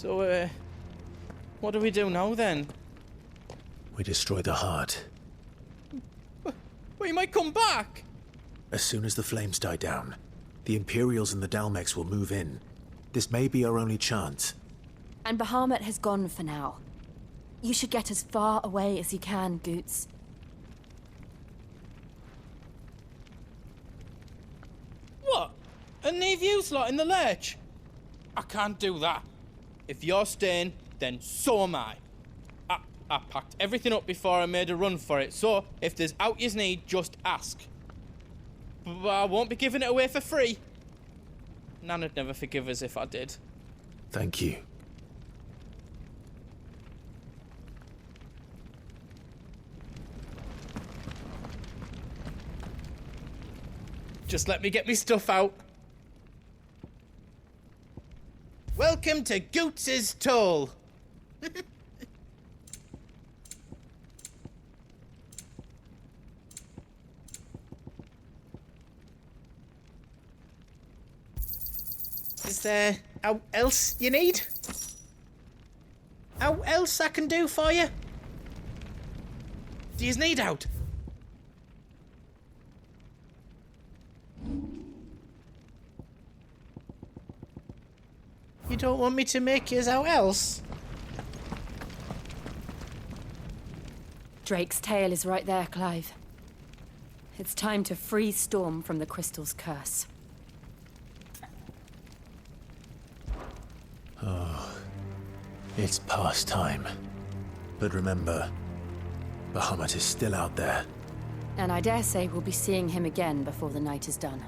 So, what do we do now then? We destroy the heart. We might come back! As soon as the flames die down, the Imperials and the Dalmex will move in. This may be our only chance. And Bahamut has gone for now. You should get as far away as you can, Goots. What? And leave you lot in the lurch? I can't do that. If you're staying, then so am I. I packed everything up before I made a run for it, so if there's out you need, just ask. But I won't be giving it away for free. Nana'd never forgive us if I did. Thank you. Just let me get me stuff out. Welcome to Goots's Toll. Is there out else you need? Out else I can do for you? Do you need out? You don't want me to make yours out else? Drake's tail is right there, Clive. It's time to free Storm from the Crystal's curse. It's past time. But remember, Bahamut is still out there. And I dare say we'll be seeing him again before the night is done.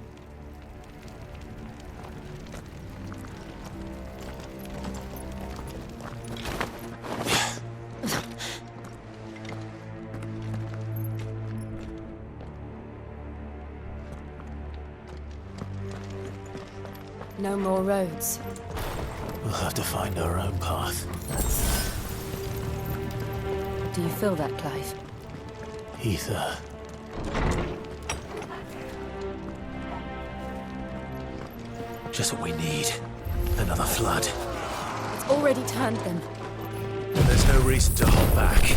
No more roads. We'll have to find our own path. Do you feel that, Clive? Ether. Just what we need. Another flood. It's already turned them. There's no reason to hold back.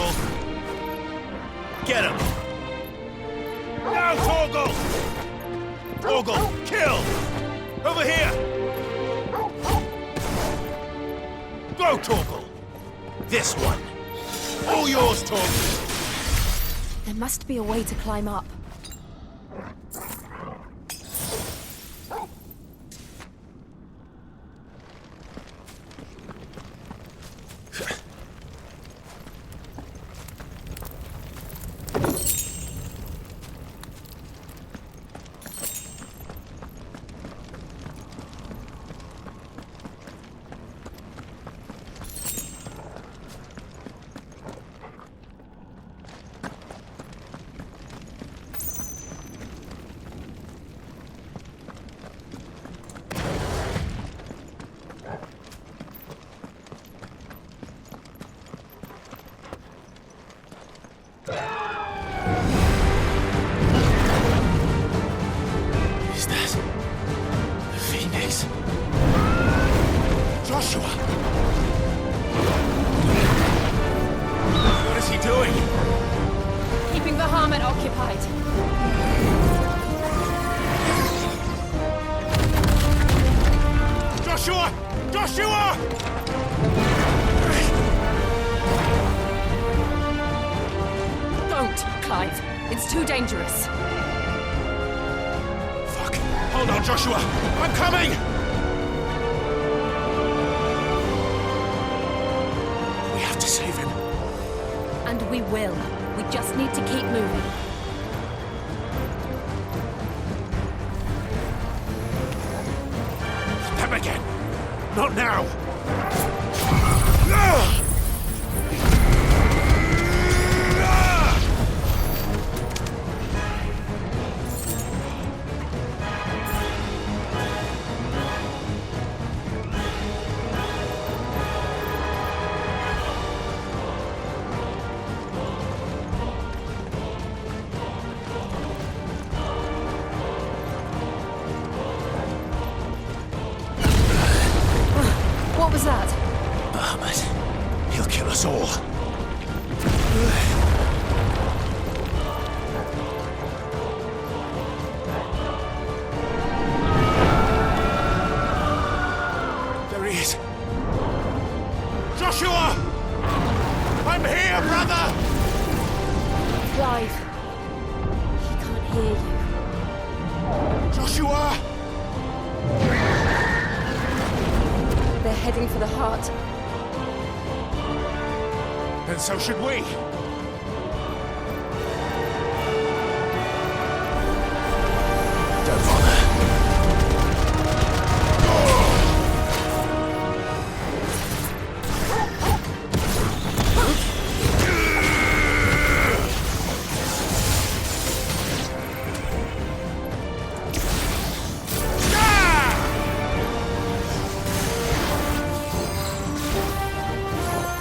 Torgal! Get him! Now, Torgal! Torgal, kill! Over here! Go, Torgal! This one! All yours, Torgal! There must be a way to climb up. Is that the Phoenix? Joshua! What is he doing? Keeping the Hermit occupied. Joshua! Joshua! Don't, Clive. It's too dangerous. Fuck! Hold on, Joshua! I'm coming! We have to save him. And we will. We just need to keep moving. Them again! Not now! What was that? Bahamut. He'll kill us all. There he is. Joshua! I'm here, brother! Clive. He can't hear you. Joshua! They're heading for the heart. And so should we. Don't bother.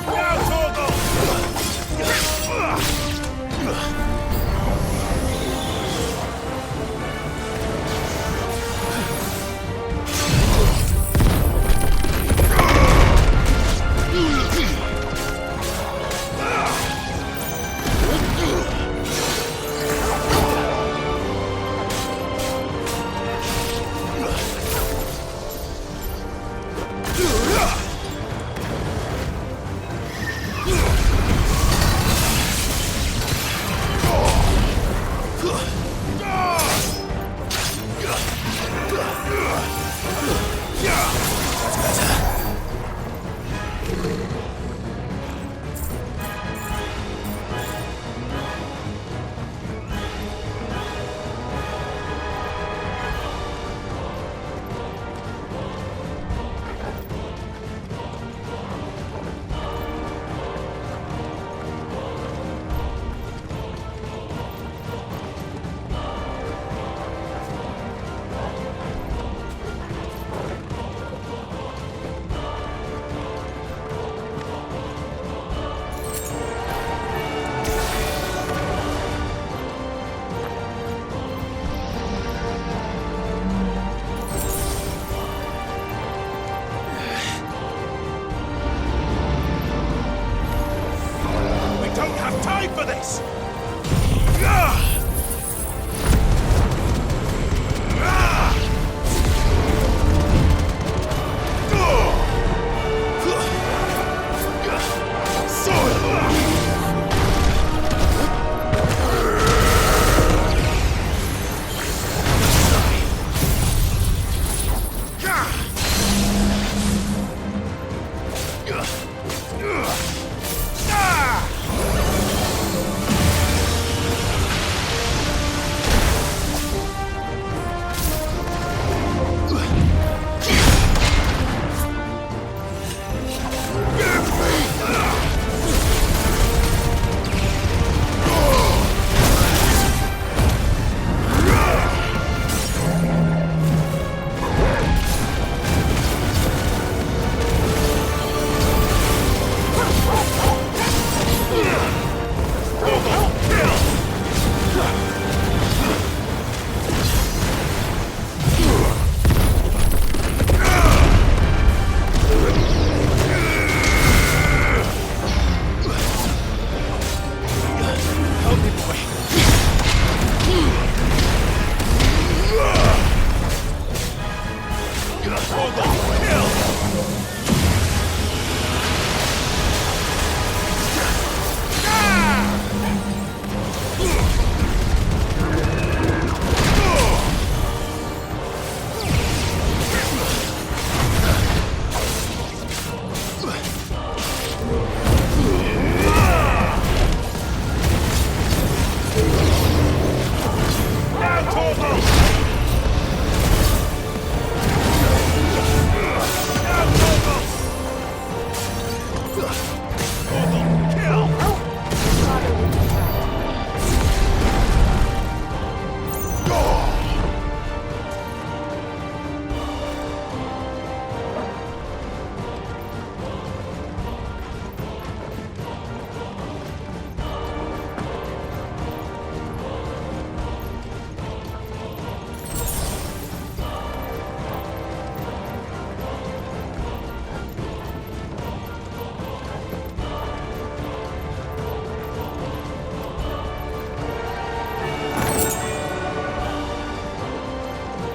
Now, Torgal! have time for this!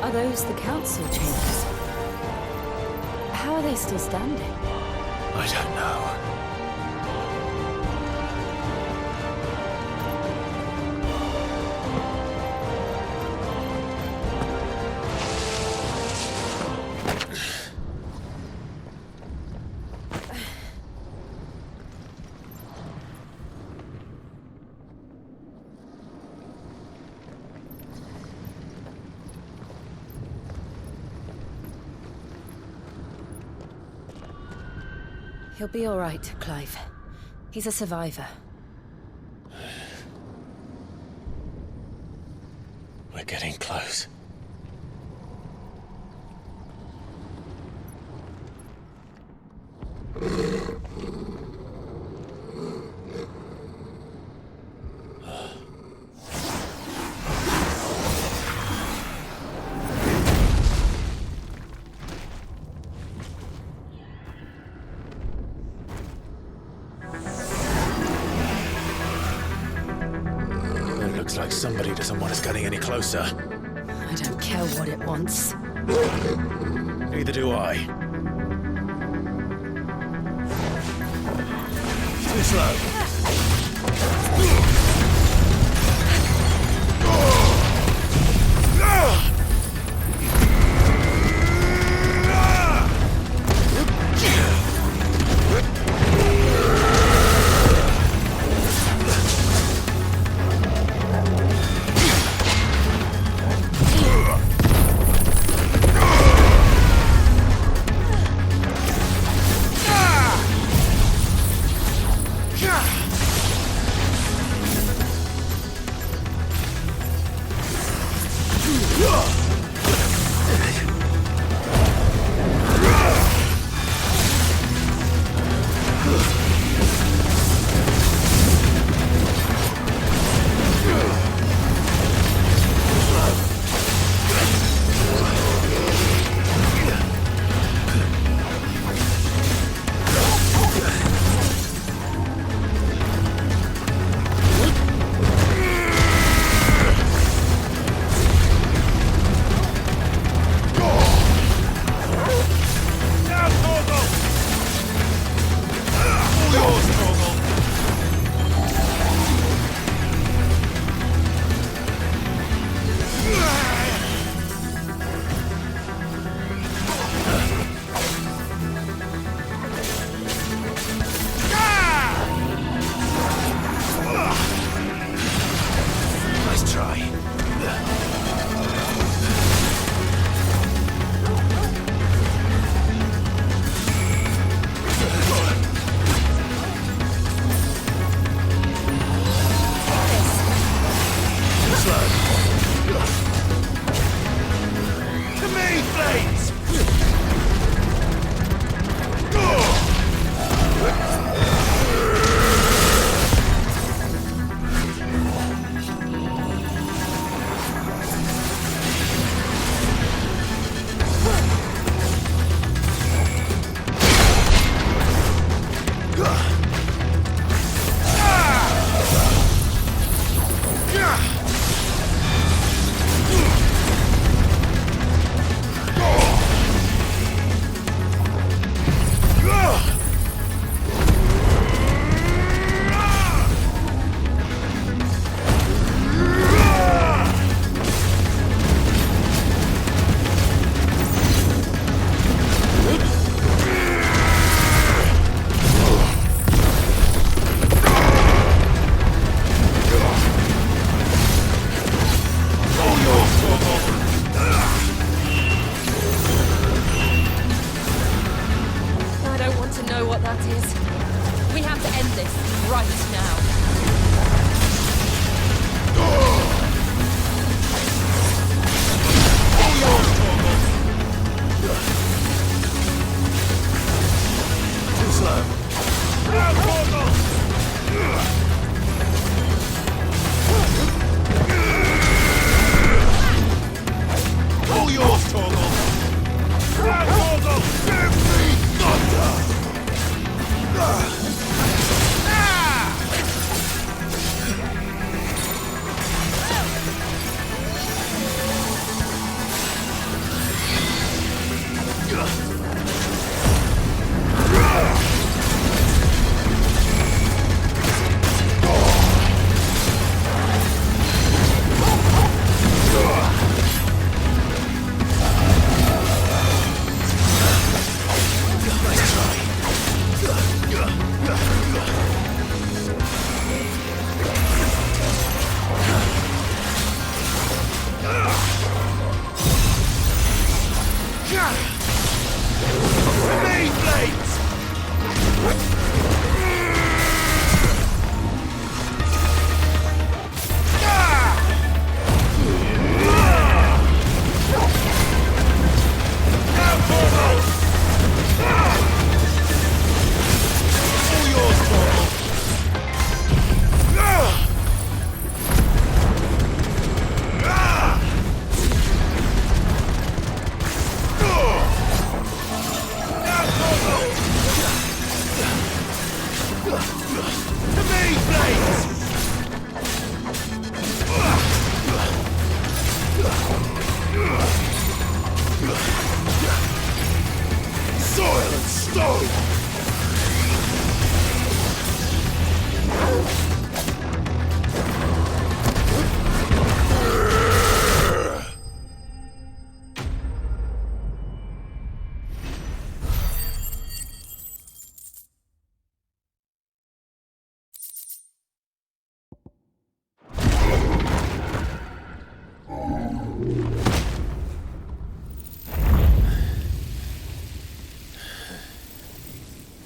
Are those the council chambers? How are they still standing? I don't know. He'll be all right, Clive. He's a survivor. We're getting close. Looks like somebody doesn't want us getting any closer. I don't care what it wants. Neither do I. Too slow. Yeah!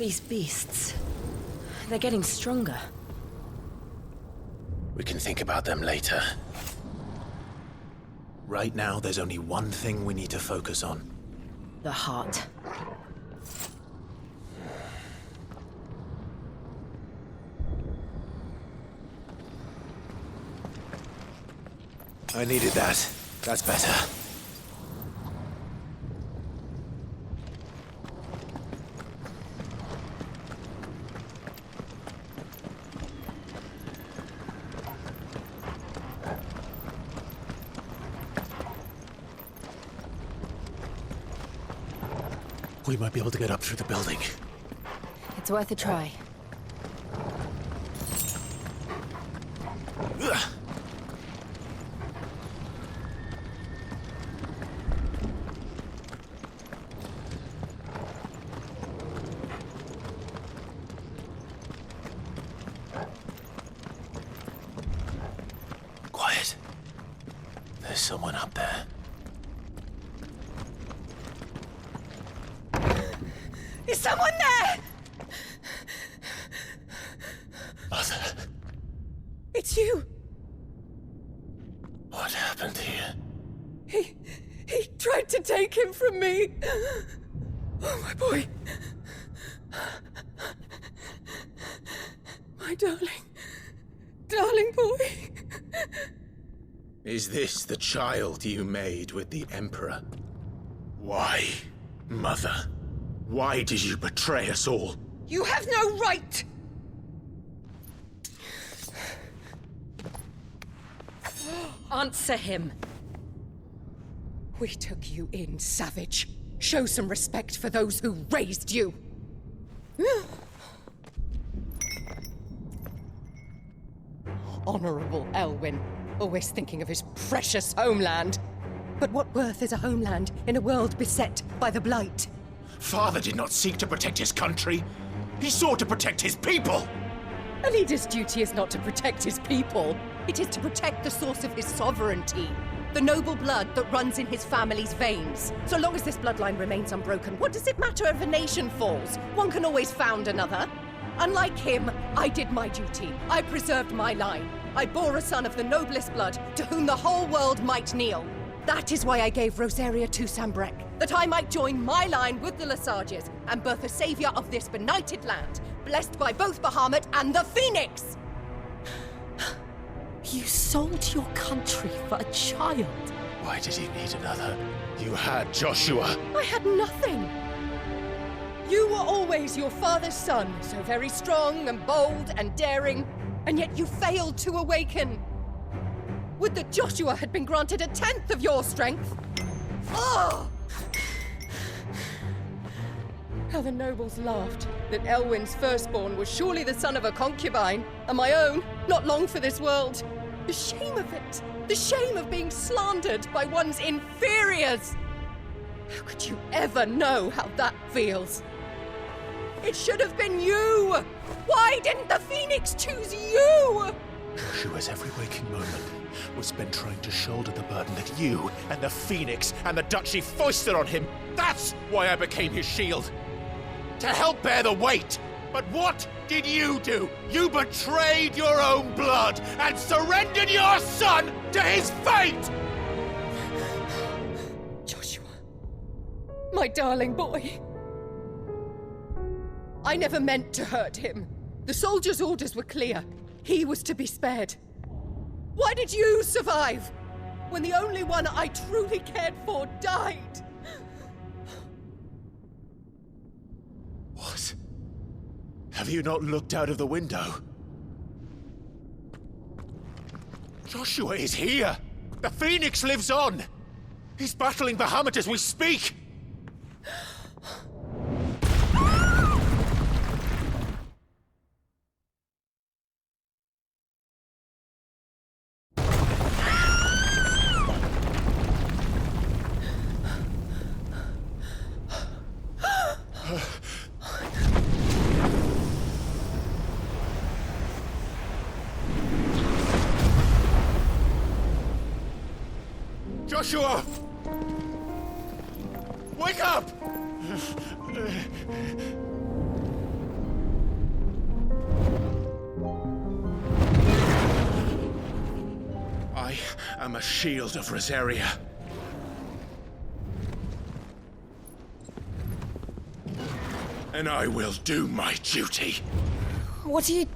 These beasts... they're getting stronger. We can think about them later. Right now, there's only one thing we need to focus on. The heart. I needed that. That's better. We might be able to get up through the building. It's worth a try. Quiet. There's someone up there. Is someone there? Mother, It's you. what happened here? He tried to take him from me. Oh, my boy. My darling boy. Is this the child you made with the Emperor? Why, Mother? Why did you betray us all? You have no right! Answer him. We took you in, savage. Show some respect for those who raised you. Honorable Elwyn, always thinking of his precious homeland. But what worth is a homeland in a world beset by the Blight? Father did not seek to protect his country. He sought to protect his people. A leader's duty is not to protect his people. It is to protect the source of his sovereignty. The noble blood that runs in his family's veins. So long as this bloodline remains unbroken, what does it matter if a nation falls? One can always found another. Unlike him, I did my duty. I preserved my line. I bore a son of the noblest blood, to whom the whole world might kneel. That is why I gave Rosaria to Sambrek, that I might join my line with the Lesages and birth a savior of this benighted land, blessed by both Bahamut and the Phoenix! You sold your country for a child. Why did he need another? You had Joshua. I had nothing. You were always your father's son, so very strong and bold and daring, and yet you failed to awaken. Would that Joshua had been granted 1/10 of your strength? Oh! How the nobles laughed that Elwyn's firstborn was surely the son of a concubine, and my own, not long for this world. The shame of it! The shame of being slandered by one's inferiors! How could you ever know how that feels? It should have been you! Why didn't the Phoenix choose you? Joshua's every waking moment was spent trying to shoulder the burden that you and the Phoenix and the Duchy foisted on him. That's why I became his shield. To help bear the weight. But what did you do? You betrayed your own blood and surrendered your son to his fate! Joshua, my darling boy. I never meant to hurt him. The soldiers' orders were clear. He was to be spared. Why did you survive when the only one I truly cared for died? What? Have you not looked out of the window? Joshua is here! The Phoenix lives on! He's battling Bahamut as we speak! Joshua! Wake up! am a shield of Rosaria. And I will do my duty. What are you...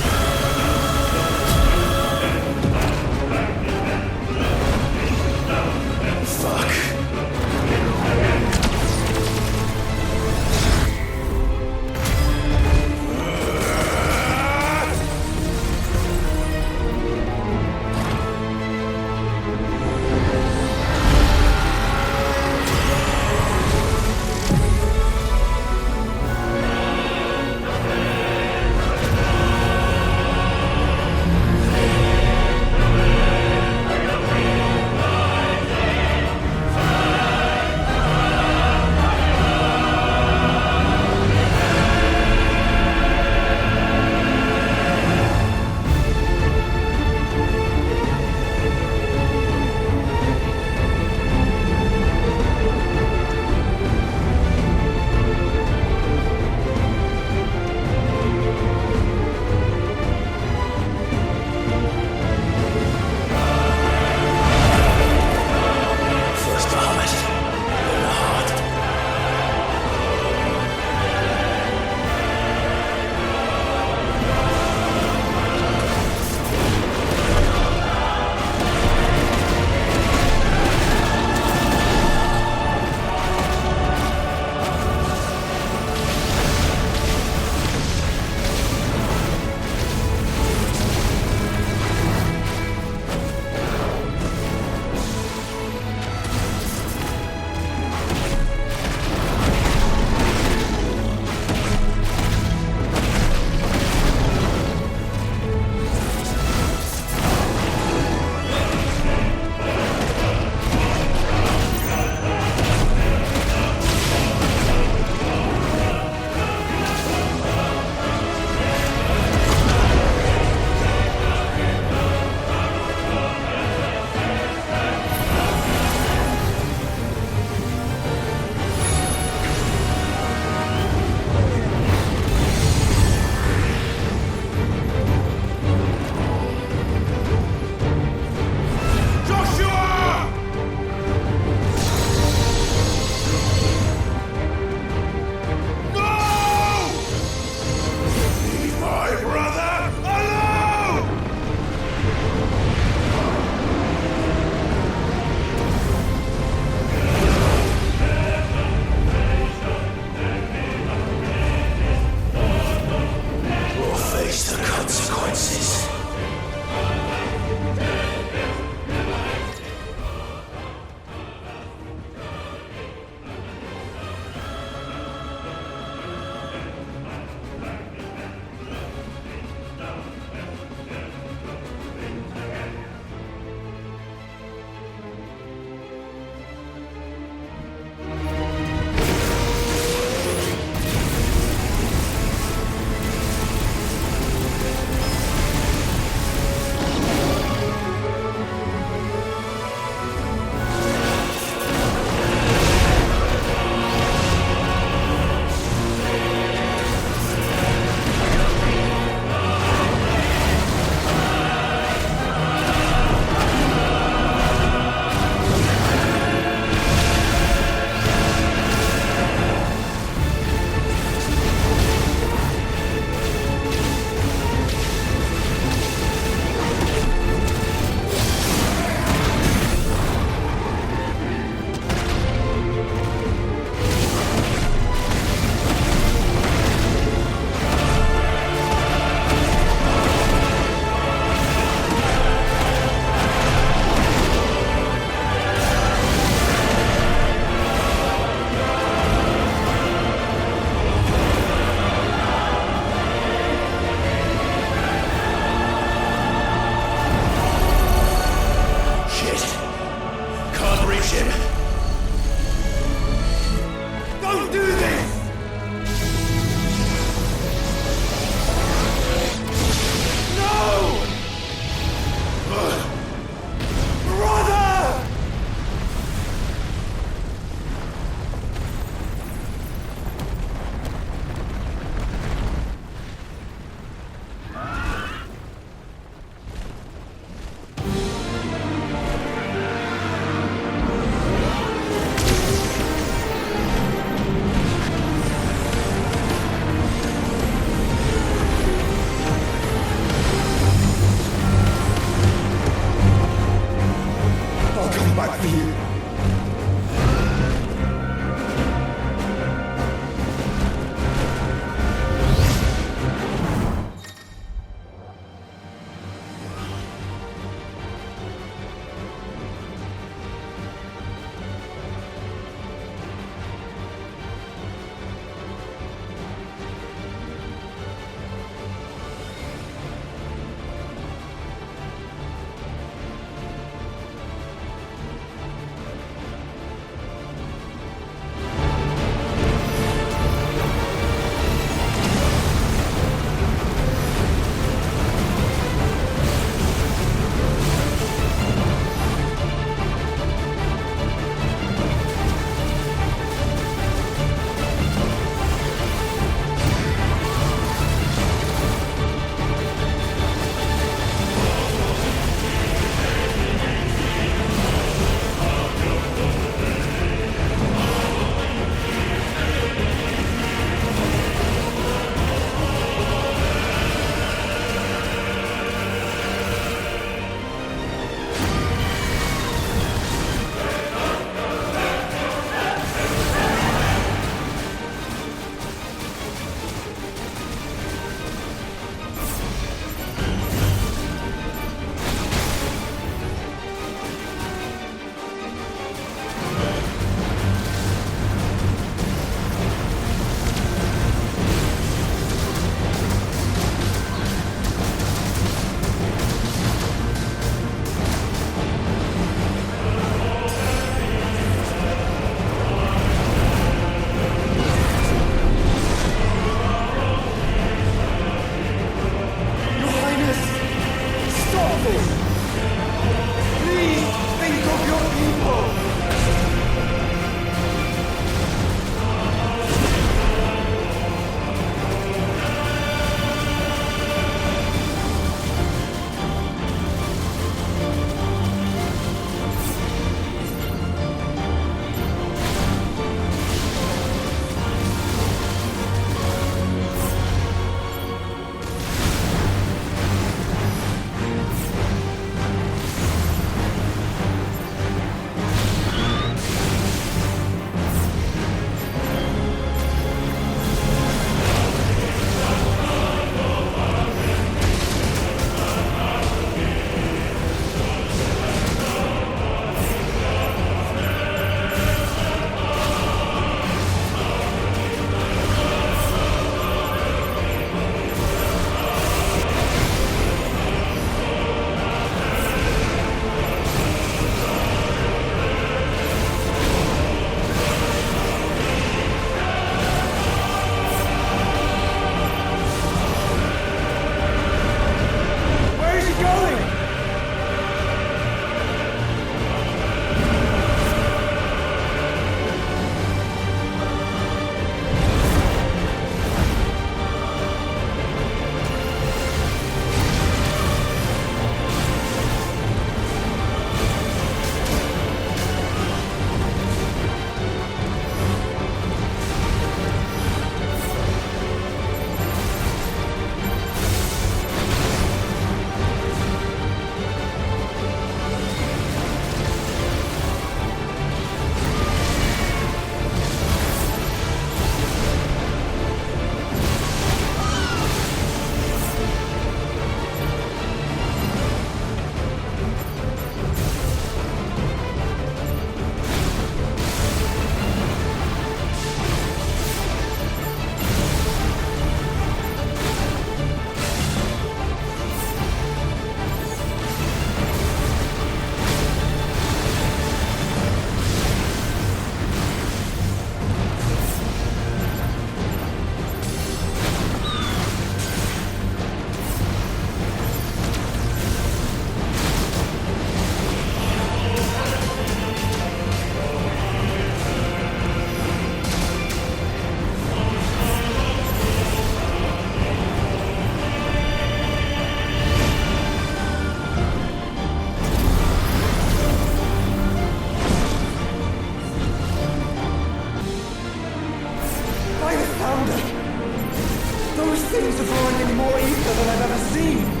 devouring more ether than I've ever seen.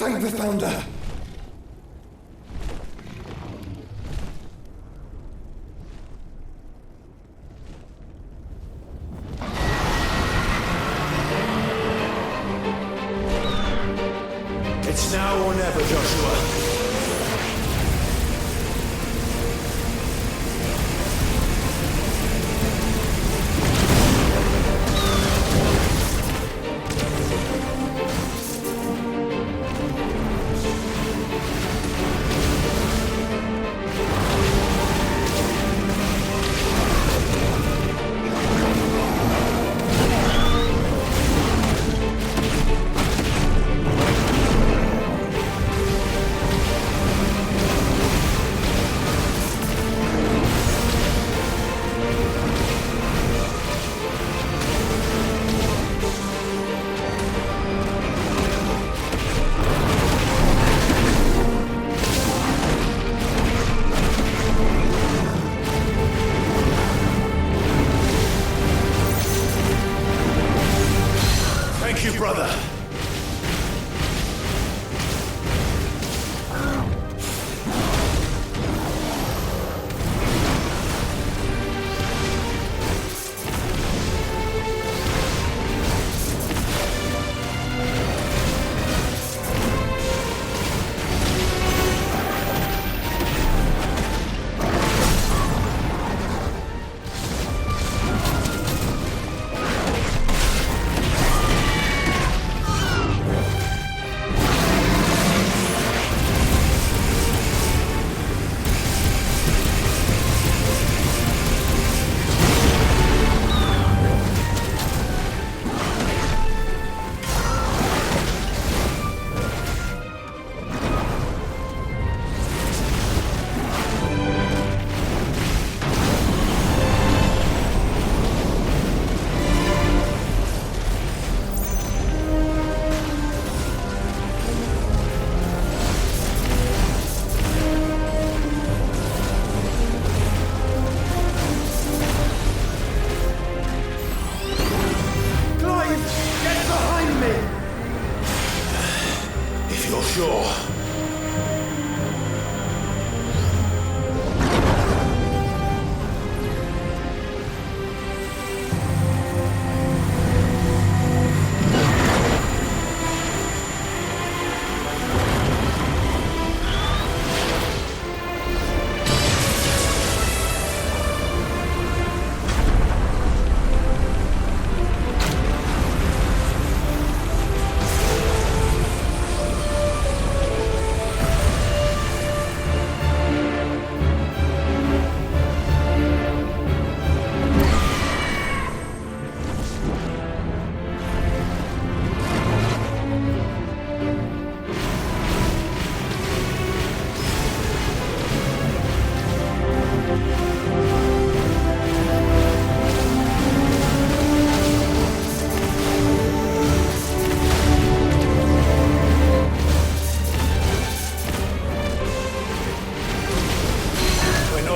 Thank the Founder! It's now or never, Joshua.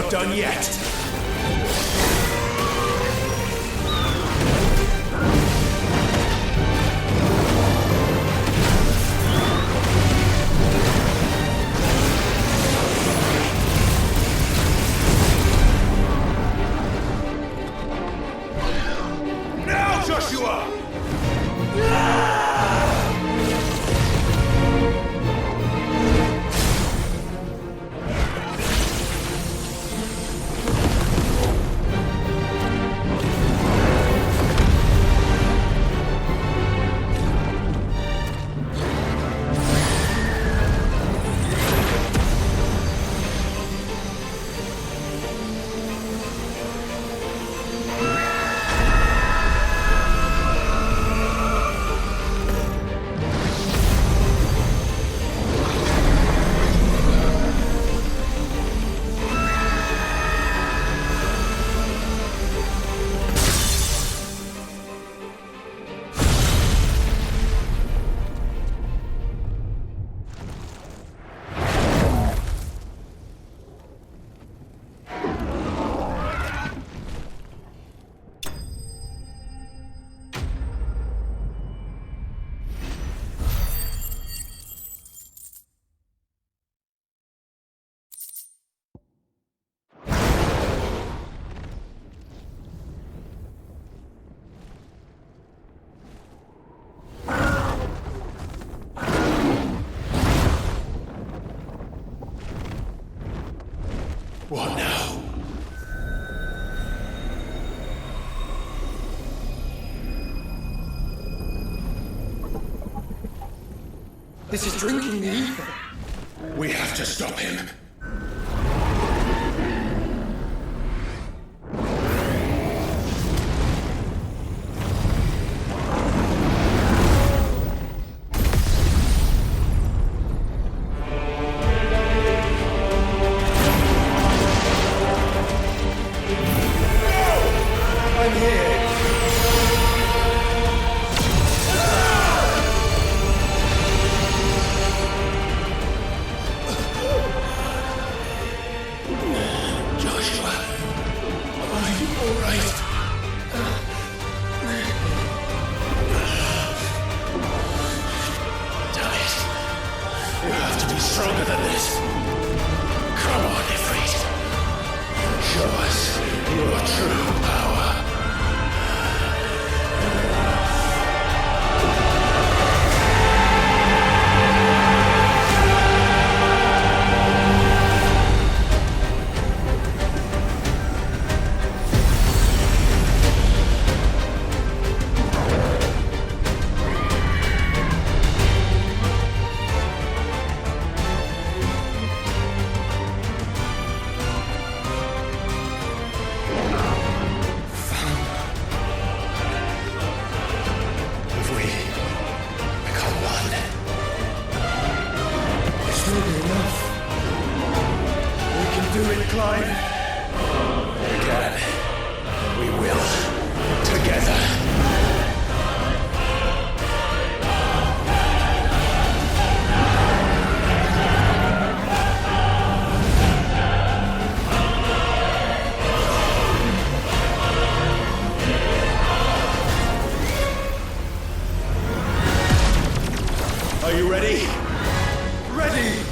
not done yet! Now, Joshua! What now? This is drinking the ether. We have to stop him. I'm here. Joshua, are you all right? Damn it. You have to be stronger than this. Come on, Ifrit. Show us your true power. If we become one, This will be enough. We can do it, Clive. we can. We will. Together. Are you ready? Ready!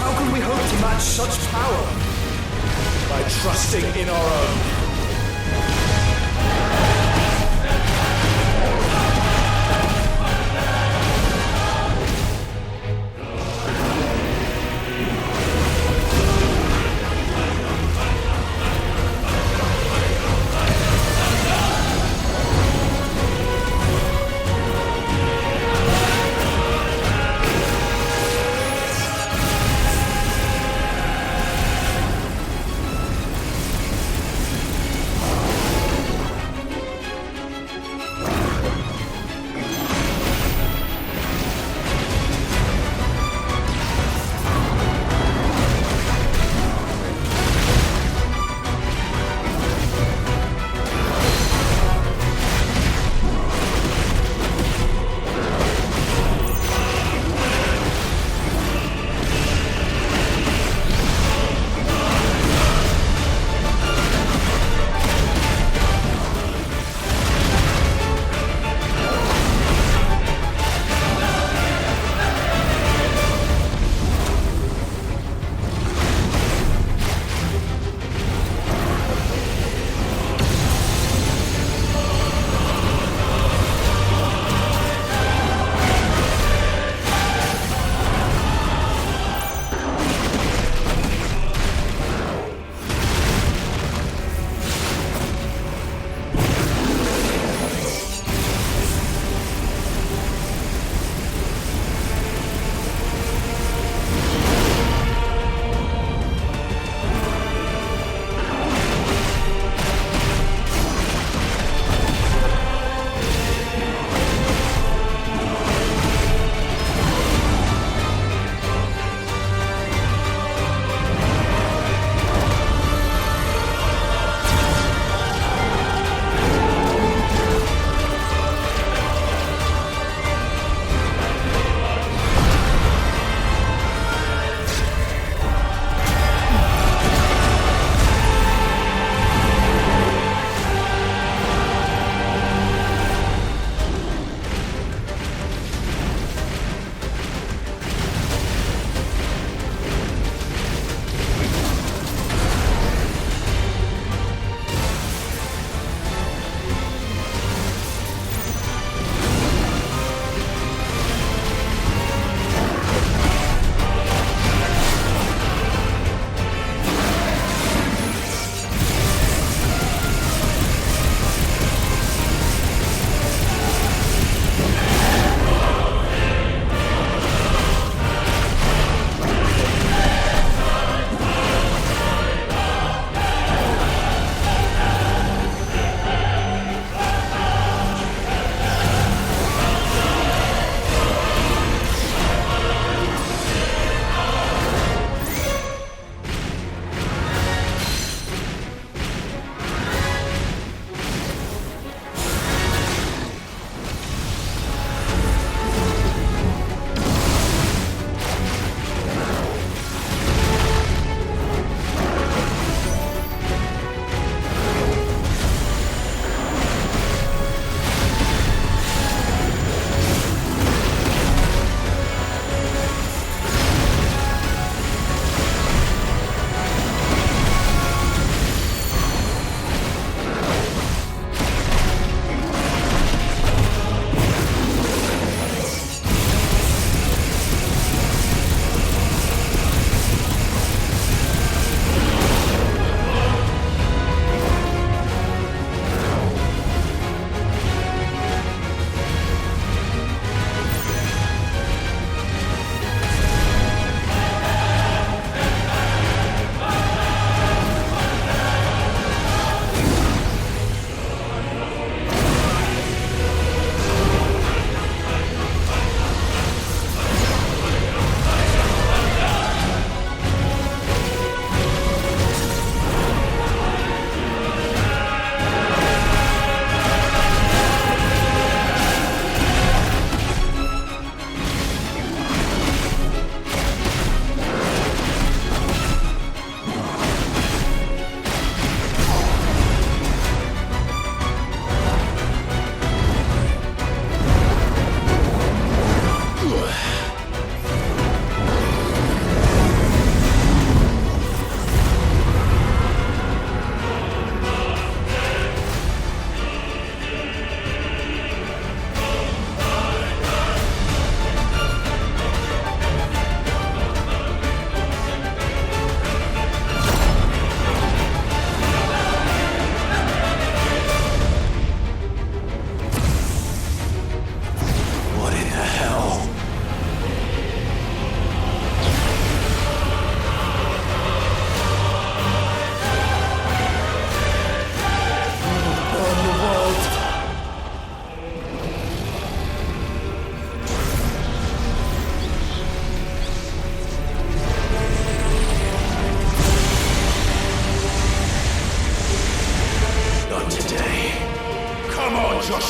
How can we hope to match such power? By trusting in our own.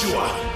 Joshua!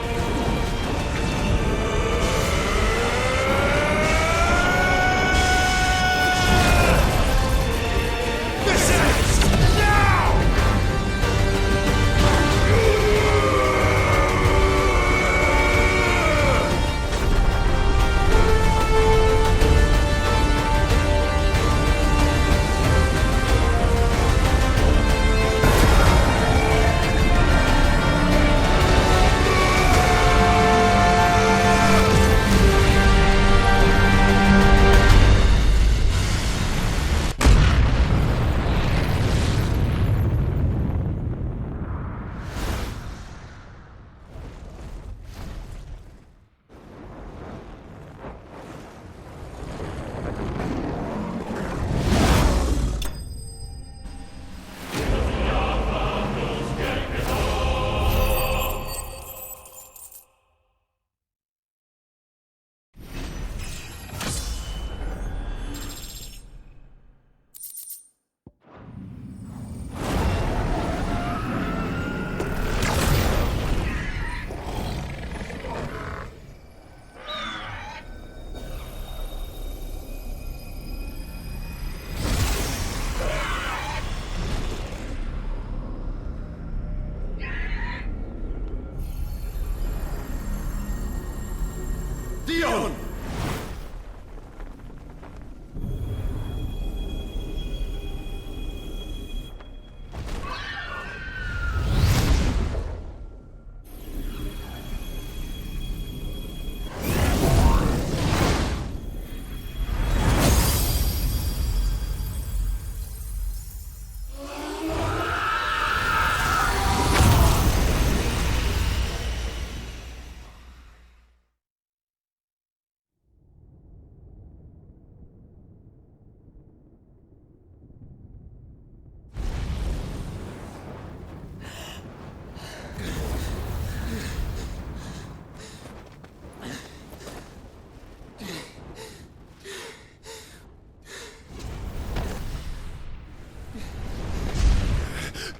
Dion!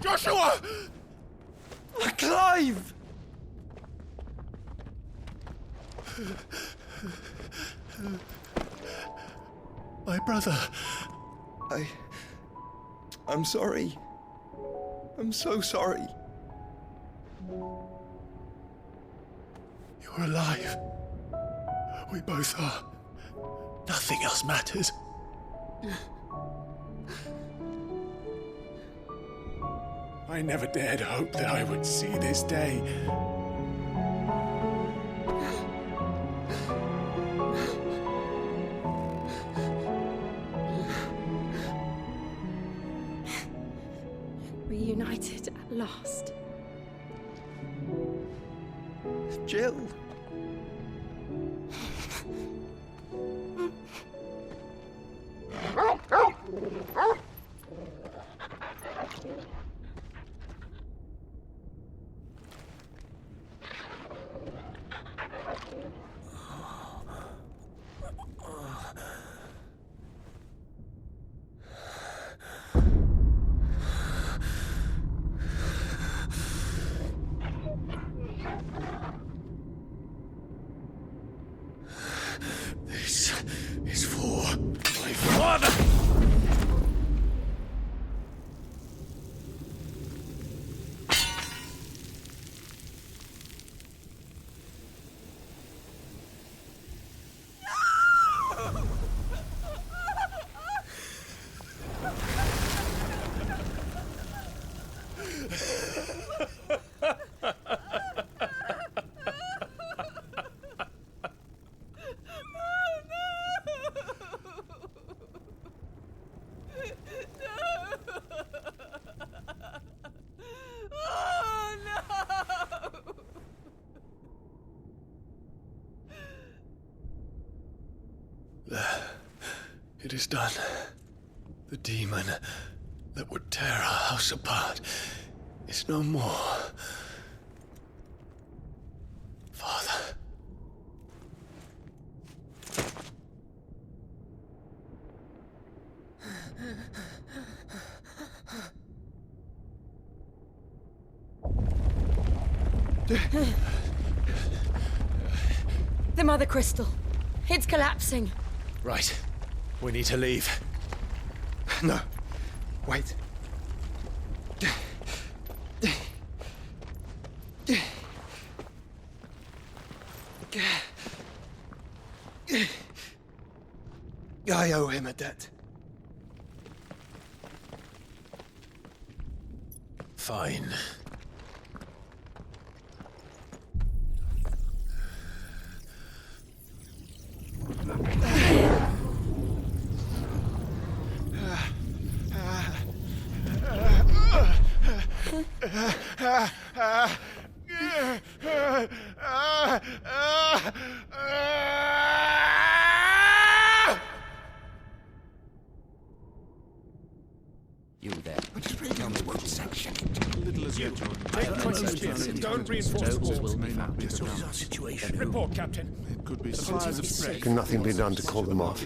Joshua! Clive! My brother. I'm sorry. I'm so sorry. You're alive. We both are. Nothing else matters. I never dared hope that I would see this day. Reunited at last. Jill. This is for my father! It is done. The demon that would tear our house apart is no more. Father. The Mother Crystal. It's collapsing. Right. We need to leave. No. Wait. I owe him a debt. Fine. You there. Tell me what section. Don't reinforce the walls. Situation. Report, Captain. Can nothing be done to call them off?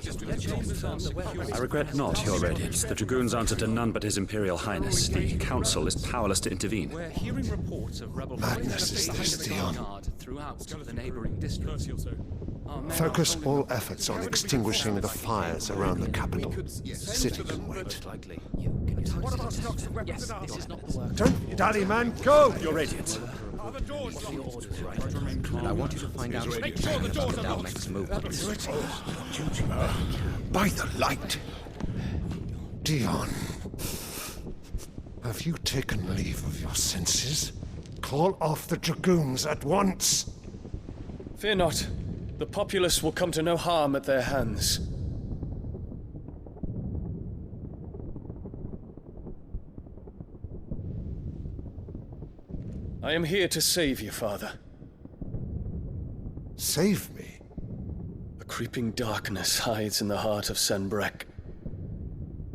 I regret not, Your Radiance. The Dragoons answer to none but His Imperial Highness. The Council is powerless to intervene. We're hearing reports of rebel Madness is this, Dion. throughout the neighboring districts. Focus all efforts on extinguishing the fires around the capital. The city can wait. Don't dally, man, go! Your Radiance. And I want you to find out about the Dalmek's movements. By the light! Dion, have you taken leave of your senses? Call off the Dragoons at once! Fear not. The populace will come to no harm at their hands. I am here to save you, Father. Save me? A creeping darkness hides in the heart of Sanbreque.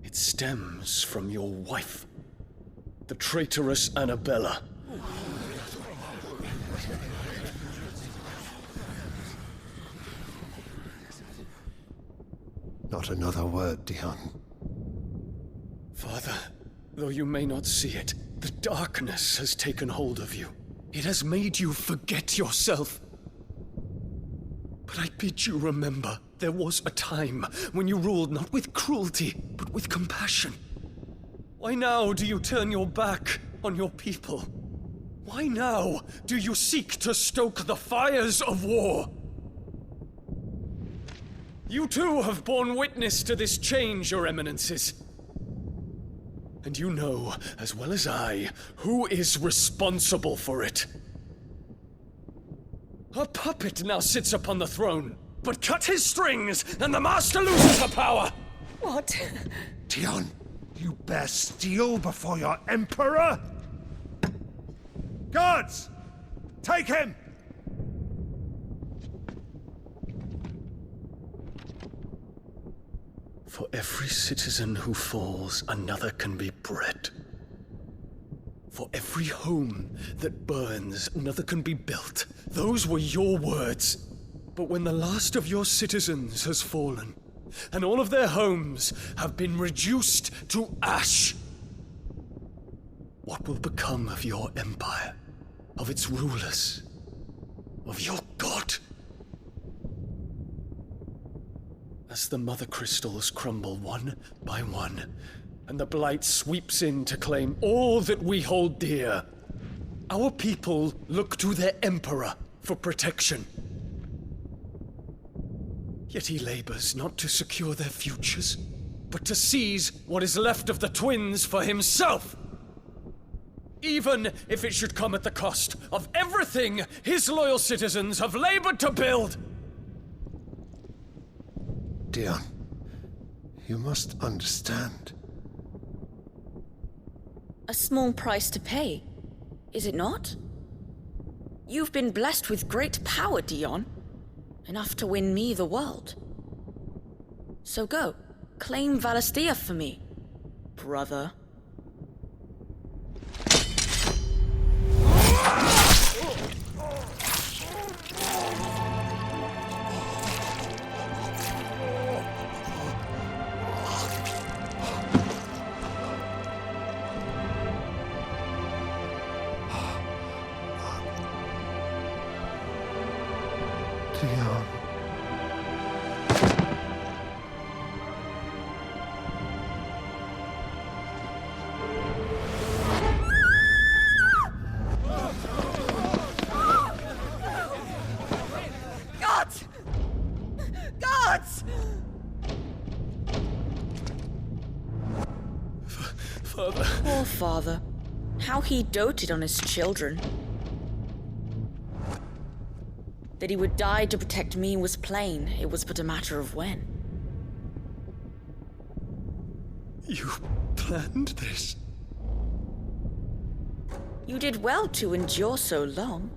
It stems from your wife, the traitorous Annabella. Not another word, Dion. Father, though you may not see it, the darkness has taken hold of you. It has made you forget yourself. But I bid you remember, there was a time when you ruled not with cruelty, but with compassion. Why now do you turn your back on your people? Why now do you seek to stoke the fires of war? You too have borne witness to this change, Your Eminences. And you know, as well as I, who is responsible for it. A puppet now sits upon the throne, but cut his strings, and the master loses the power! What? Dion, you bear steel before your Emperor? Guards! Take him! For every citizen who falls, another can be bred. For every home that burns, another can be built. Those were your words. But when the last of your citizens has fallen, and all of their homes have been reduced to ash, what will become of your empire, of its rulers, of your god? As the Mother Crystals crumble one by one, and the Blight sweeps in to claim all that we hold dear, our people look to their Emperor for protection. Yet he labors not to secure their futures, but to seize what is left of the twins for himself! Even if it should come at the cost of everything his loyal citizens have labored to build! Dion, you must understand. A small price to pay, is it not? You've been blessed with great power, Dion. Enough to win me the world. So go, claim Valisthea for me, brother. Dion. Gods! Gods! Father. Poor father. How he doted on his children. That he would die to protect me was plain. It was but a matter of when. You planned this? You did well to endure so long.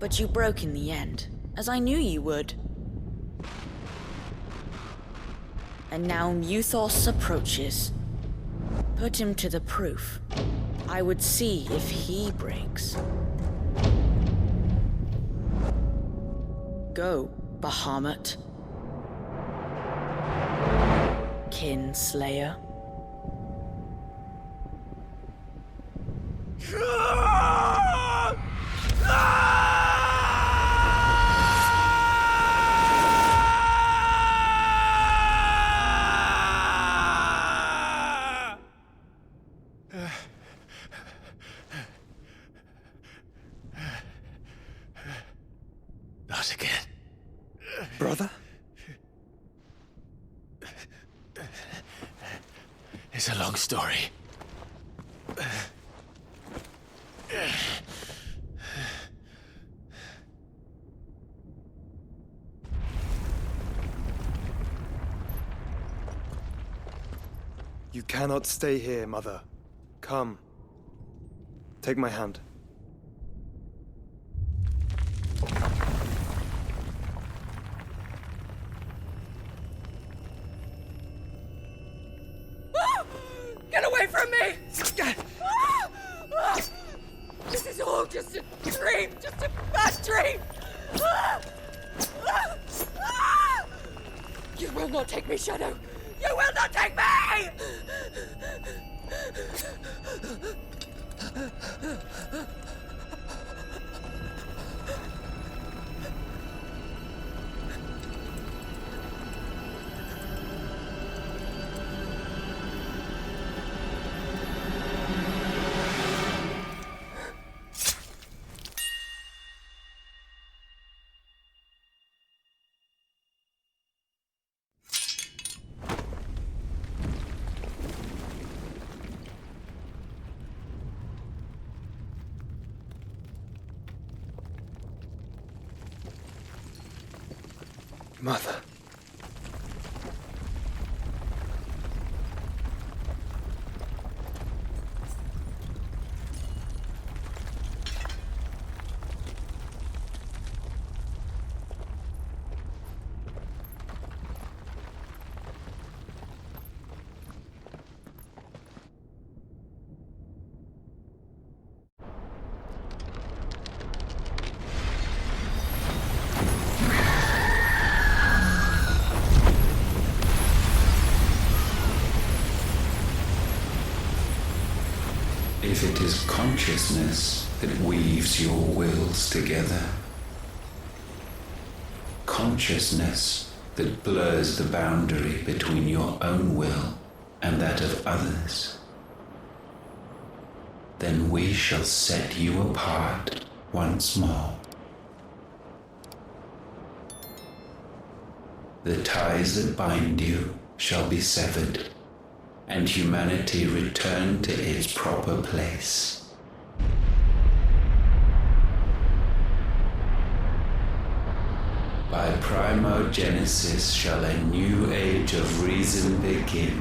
But you broke in the end, as I knew you would. And now Muthos approaches. Put him to the proof. I would see if he breaks. Go, Bahamut. Kinslayer. Not again. Brother? It's a long story. You cannot stay here, Mother. Come. Take my hand. Get away from me! This is all just a dream, just a bad dream! You will not take me, Shadow! You will not take me! Mother. If it is consciousness that weaves your wills together, consciousness that blurs the boundary between your own will and that of others, then we shall set you apart once more. The ties that bind you shall be severed, and humanity return to its proper place. By primogenesis shall a new age of reason begin.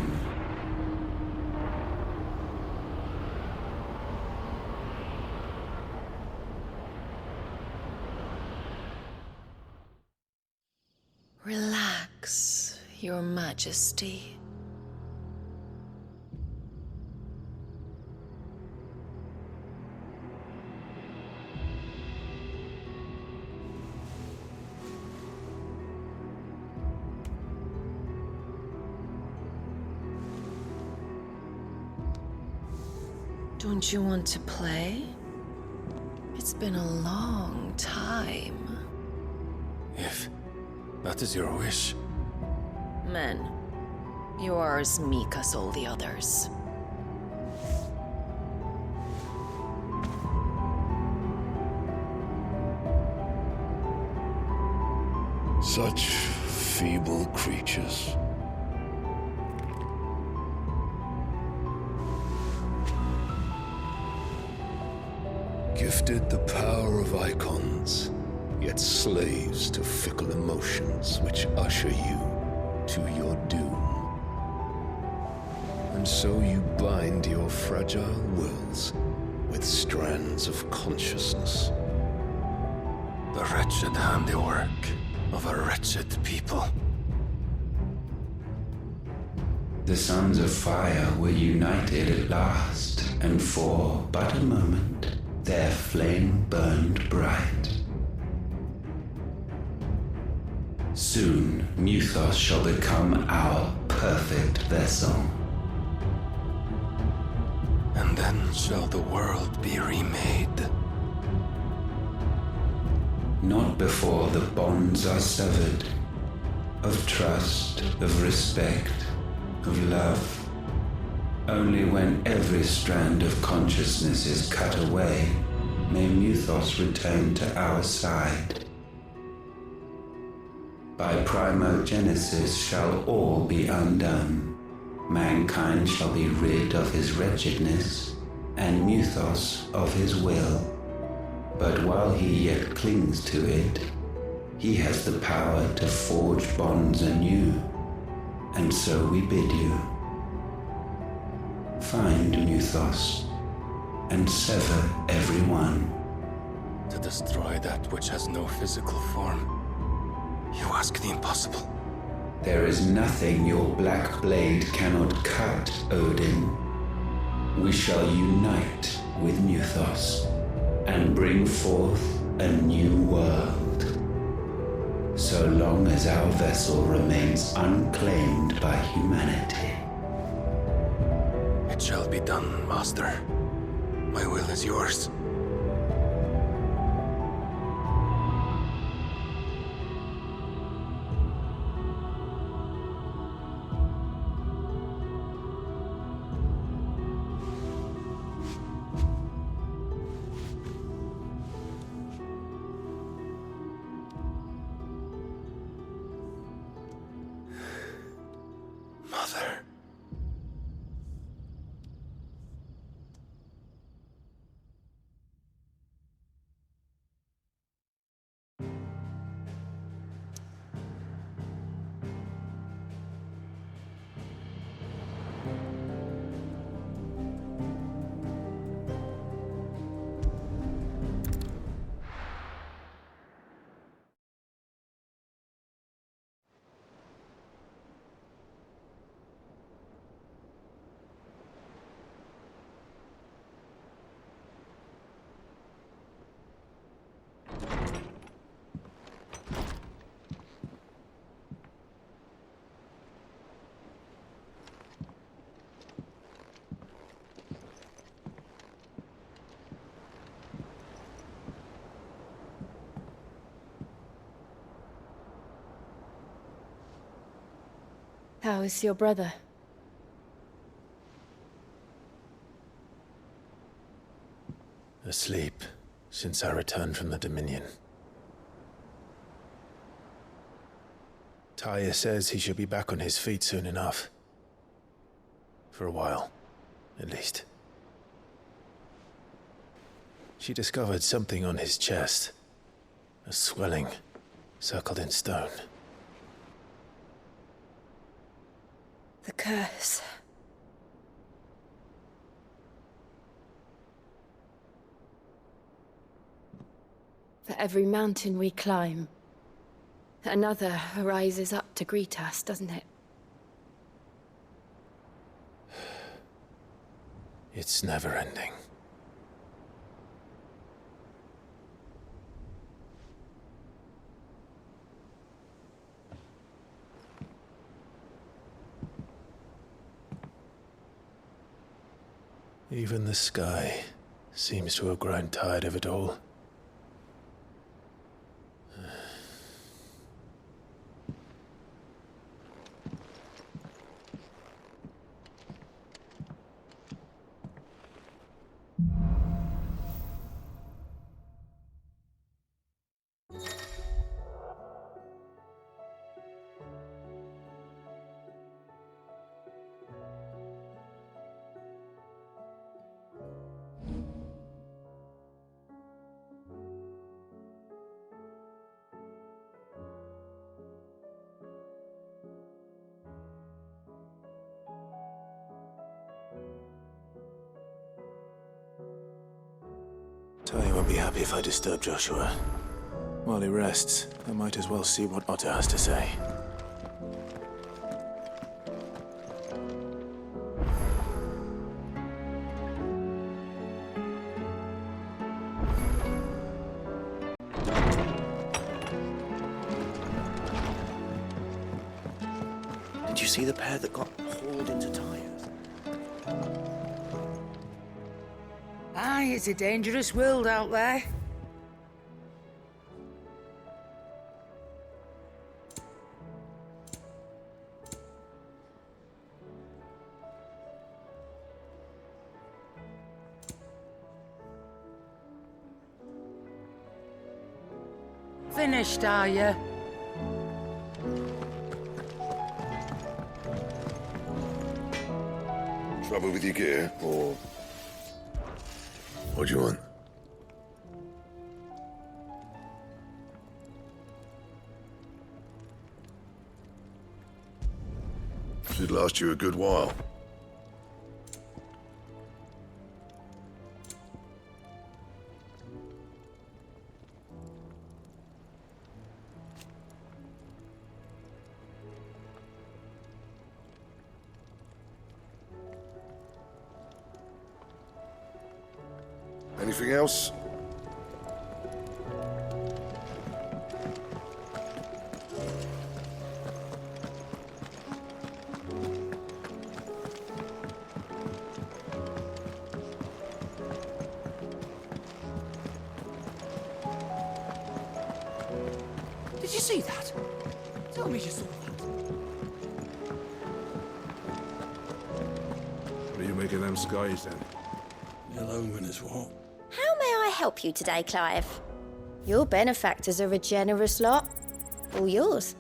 Relax, Your Majesty. Don't you want to play? It's been a long time. If that is your wish. Men, you are as meek as all the others. Such feeble creatures. Gifted the power of icons, yet slaves to fickle emotions which usher you to your doom. And so you bind your fragile wills with strands of consciousness. The wretched handiwork of a wretched people. The Sons of Fire were united at last, and for but a moment, their flame burned bright. Soon, Muthos shall become our perfect vessel. And then shall the world be remade. Not before the bonds are severed, of trust, of respect, of love. Only when every strand of consciousness is cut away, may Muthos return to our side. By primogenesis shall all be undone. Mankind shall be rid of his wretchedness, and Muthos of his will. But while he yet clings to it, he has the power to forge bonds anew. And so we bid you, find Muthos, and sever every one. To destroy that which has no physical form, you ask the impossible. There is nothing your black blade cannot cut, Odin. We shall unite with Muthos, and bring forth a new world. So long as our vessel remains unclaimed by humanity. It shall be done, Master. My will is yours. Mother. How is your brother? Asleep since I returned from the Dominion. Taya says he should be back on his feet soon enough. For a while, at least. She discovered something on his chest. A swelling, circled in stone. The curse. For every mountain we climb, another rises up to greet us, doesn't it? It's never ending. Even the sky seems to have grown tired of it all. Tali won't be happy if I disturb Joshua. While he rests, I might as well see what Otto has to say. Did you see the pair that got hauled into tires? Aye, it's a dangerous world out there. Finished, are you? Trouble with your gear, or... What do you want? Should last you a good while. Anything else? Did you see that? Tell me you saw that. What do you make of them skies, then? Yellow and as what? How may I help you today, Clive? Your benefactors are a generous lot. All yours.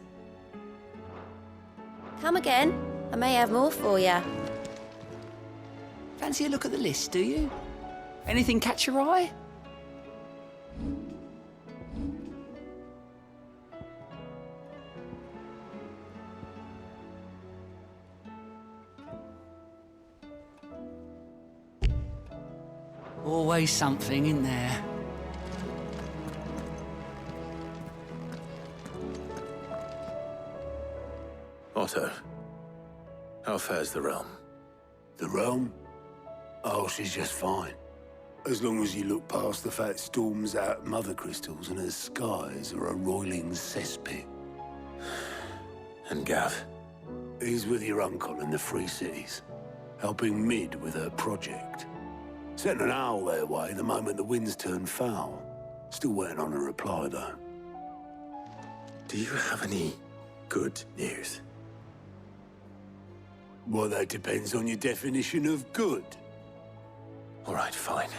Come again. I may have more for you. Fancy a look at the list, do you? Anything catch your eye? Always something in there. Otto, how fares the realm? The realm? Oh, she's just fine. As long as you look past the fat storms out mother crystals and her skies are a roiling cesspit. And Gav? He's with your uncle in the Free Cities, helping Mid with her project. Sent an owl their way the moment the winds turned foul. Still waiting on a reply, though. Do you have any good news? Well, that depends on your definition of good. All right, fine.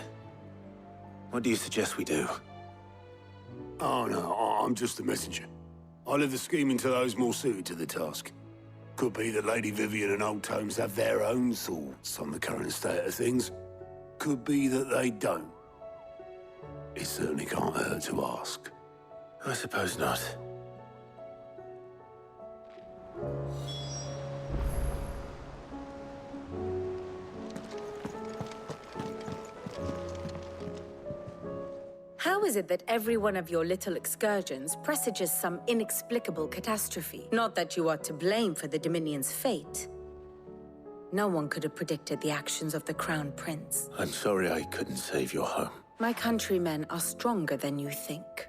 What do you suggest we do? Oh, no, I'm just the messenger. I leave the scheming to those more suited to the task. Could be that Lady Vivian and Old Tomes have their own thoughts on the current state of things. Could be that they don't. It certainly can't hurt to ask. I suppose not. How is it that every one of your little excursions presages some inexplicable catastrophe? Not that you are to blame for the Dominion's fate. No one could have predicted the actions of the Crown Prince. I'm sorry I couldn't save your home. My countrymen are stronger than you think.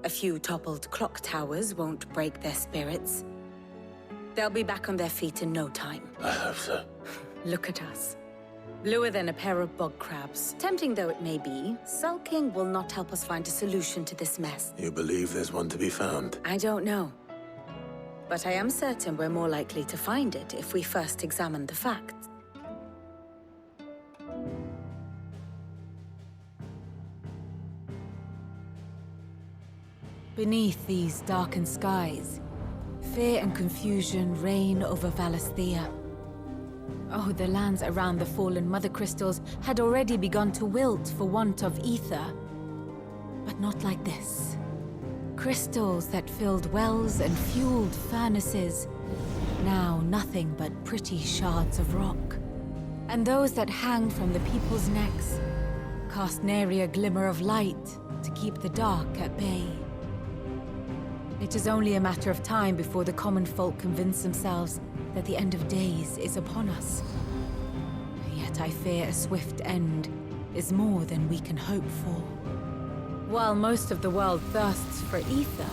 A few toppled clock towers won't break their spirits. They'll be back on their feet in no time. I hope so. Look at us. Bluer than a pair of bog crabs. Tempting though it may be, sulking will not help us find a solution to this mess. You believe there's one to be found? I don't know. But I am certain we're more likely to find it if we first examine the facts. Beneath these darkened skies, fear and confusion reign over Valisthea. Oh, the lands around the fallen mother crystals had already begun to wilt for want of ether. But not like this. Crystals that filled wells and fueled furnaces. Now nothing but pretty shards of rock. And those that hang from the people's necks, cast nary a glimmer of light to keep the dark at bay. It is only a matter of time before the common folk convince themselves that the end of days is upon us. Yet I fear a swift end is more than we can hope for. While most of the world thirsts for ether,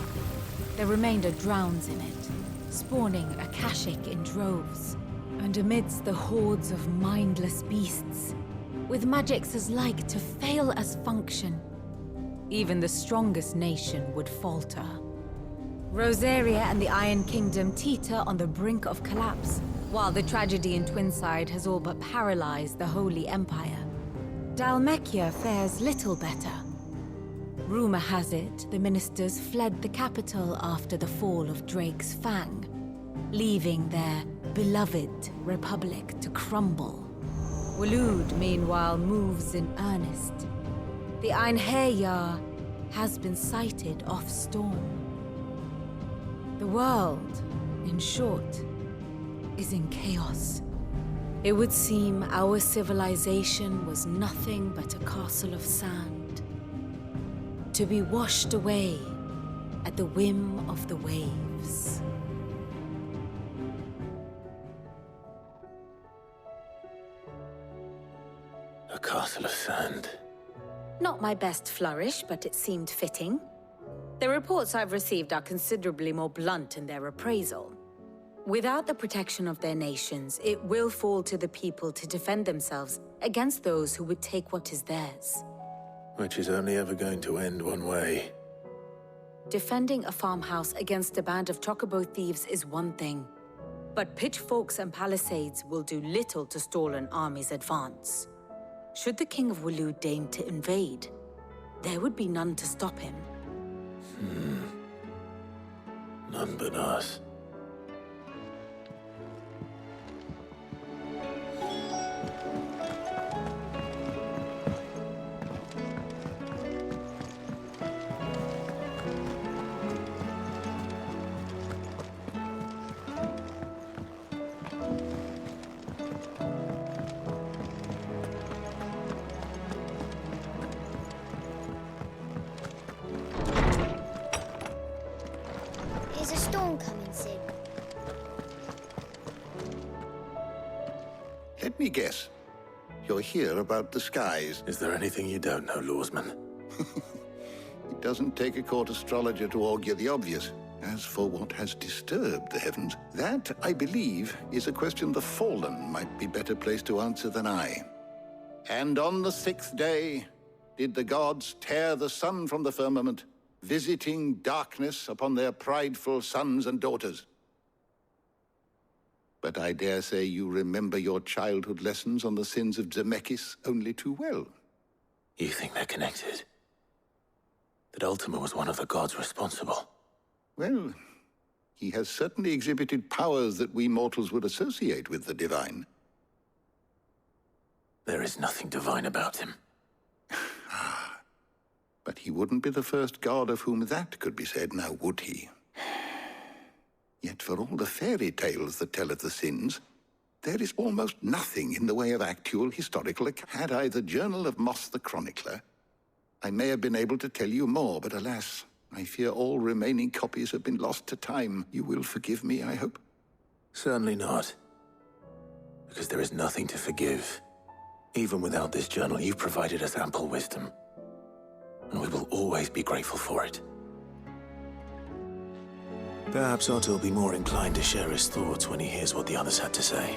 the remainder drowns in it, spawning Akashic in droves. And amidst the hordes of mindless beasts, with magics as like to fail as function, even the strongest nation would falter. Rosaria and the Iron Kingdom teeter on the brink of collapse, while the tragedy in Twinside has all but paralyzed the Holy Empire. Dhalmekia fares little better. Rumor has it the ministers fled the capital after the fall of Drake's Fang, leaving their beloved republic to crumble. Waloed, meanwhile, moves in earnest. The Einherjar has been sighted off-storm. The world, in short, is in chaos. It would seem our civilization was nothing but a castle of sand, to be washed away at the whim of the waves. A castle of sand. Not my best flourish, but it seemed fitting. The reports I've received are considerably more blunt in their appraisal. Without the protection of their nations, it will fall to the people to defend themselves against those who would take what is theirs. Which is only ever going to end one way. Defending a farmhouse against a band of chocobo thieves is one thing, but pitchforks and palisades will do little to stall an army's advance. Should the King of Waloed deign to invade, there would be none to stop him. None but us. Is a storm coming soon? Let me guess. You're here about the skies. Is there anything you don't know, Lawsman? It doesn't take a court astrologer to augur the obvious. As for what has disturbed the heavens, that, I believe, is a question the Fallen might be better placed to answer than I. And on the 6th day did the gods tear the sun from the firmament, visiting darkness upon their prideful sons and daughters. But I dare say you remember your childhood lessons on the sins of Zemeckis only too well. You think they're connected? That Ultima was one of the gods responsible? Well, he has certainly exhibited powers that we mortals would associate with the divine. There is nothing divine about him. But he wouldn't be the first god of whom that could be said, now would he? Yet for all the fairy tales that tell of the sins, there is almost nothing in the way of actual historical account. Had I the Journal of Moss the Chronicler, I may have been able to tell you more, but alas, I fear all remaining copies have been lost to time. You will forgive me, I hope? Certainly not. Because there is nothing to forgive. Even without this journal, you've provided us ample wisdom. And we will always be grateful for it. Perhaps Otto will be more inclined to share his thoughts when he hears what the others had to say.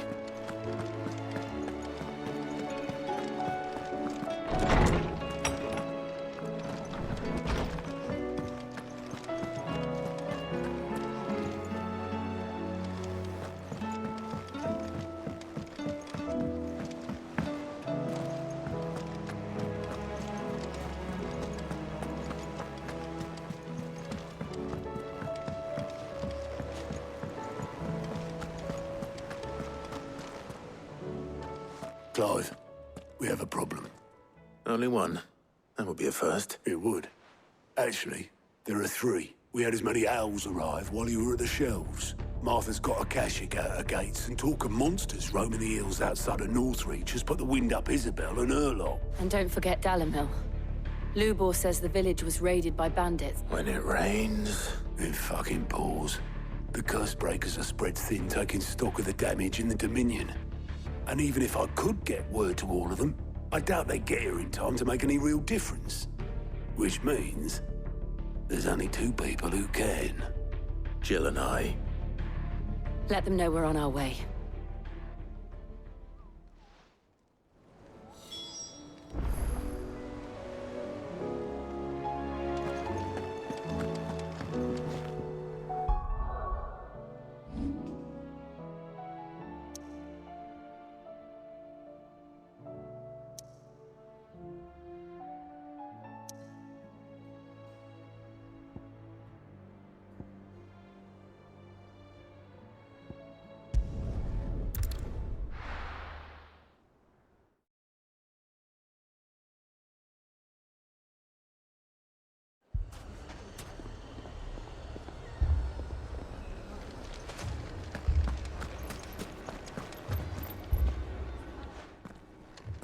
Clive, we have a problem. Only one? That would be a first. It would. Actually, there are three. We had as many owls arrive while you were at the shelves. Martha's got a Akashic out her gates, and talk of monsters roaming the hills outside of Northreach has put the wind up Isabel and her lot. And don't forget Dalimil. Lubor says the village was raided by bandits. When it rains, it fucking pours. The curse breakers are spread thin, taking stock of the damage in the Dominion. And even if I could get word to all of them, I doubt they'd get here in time to make any real difference. Which means there's only two people who can. Jill and I. Let them know we're on our way.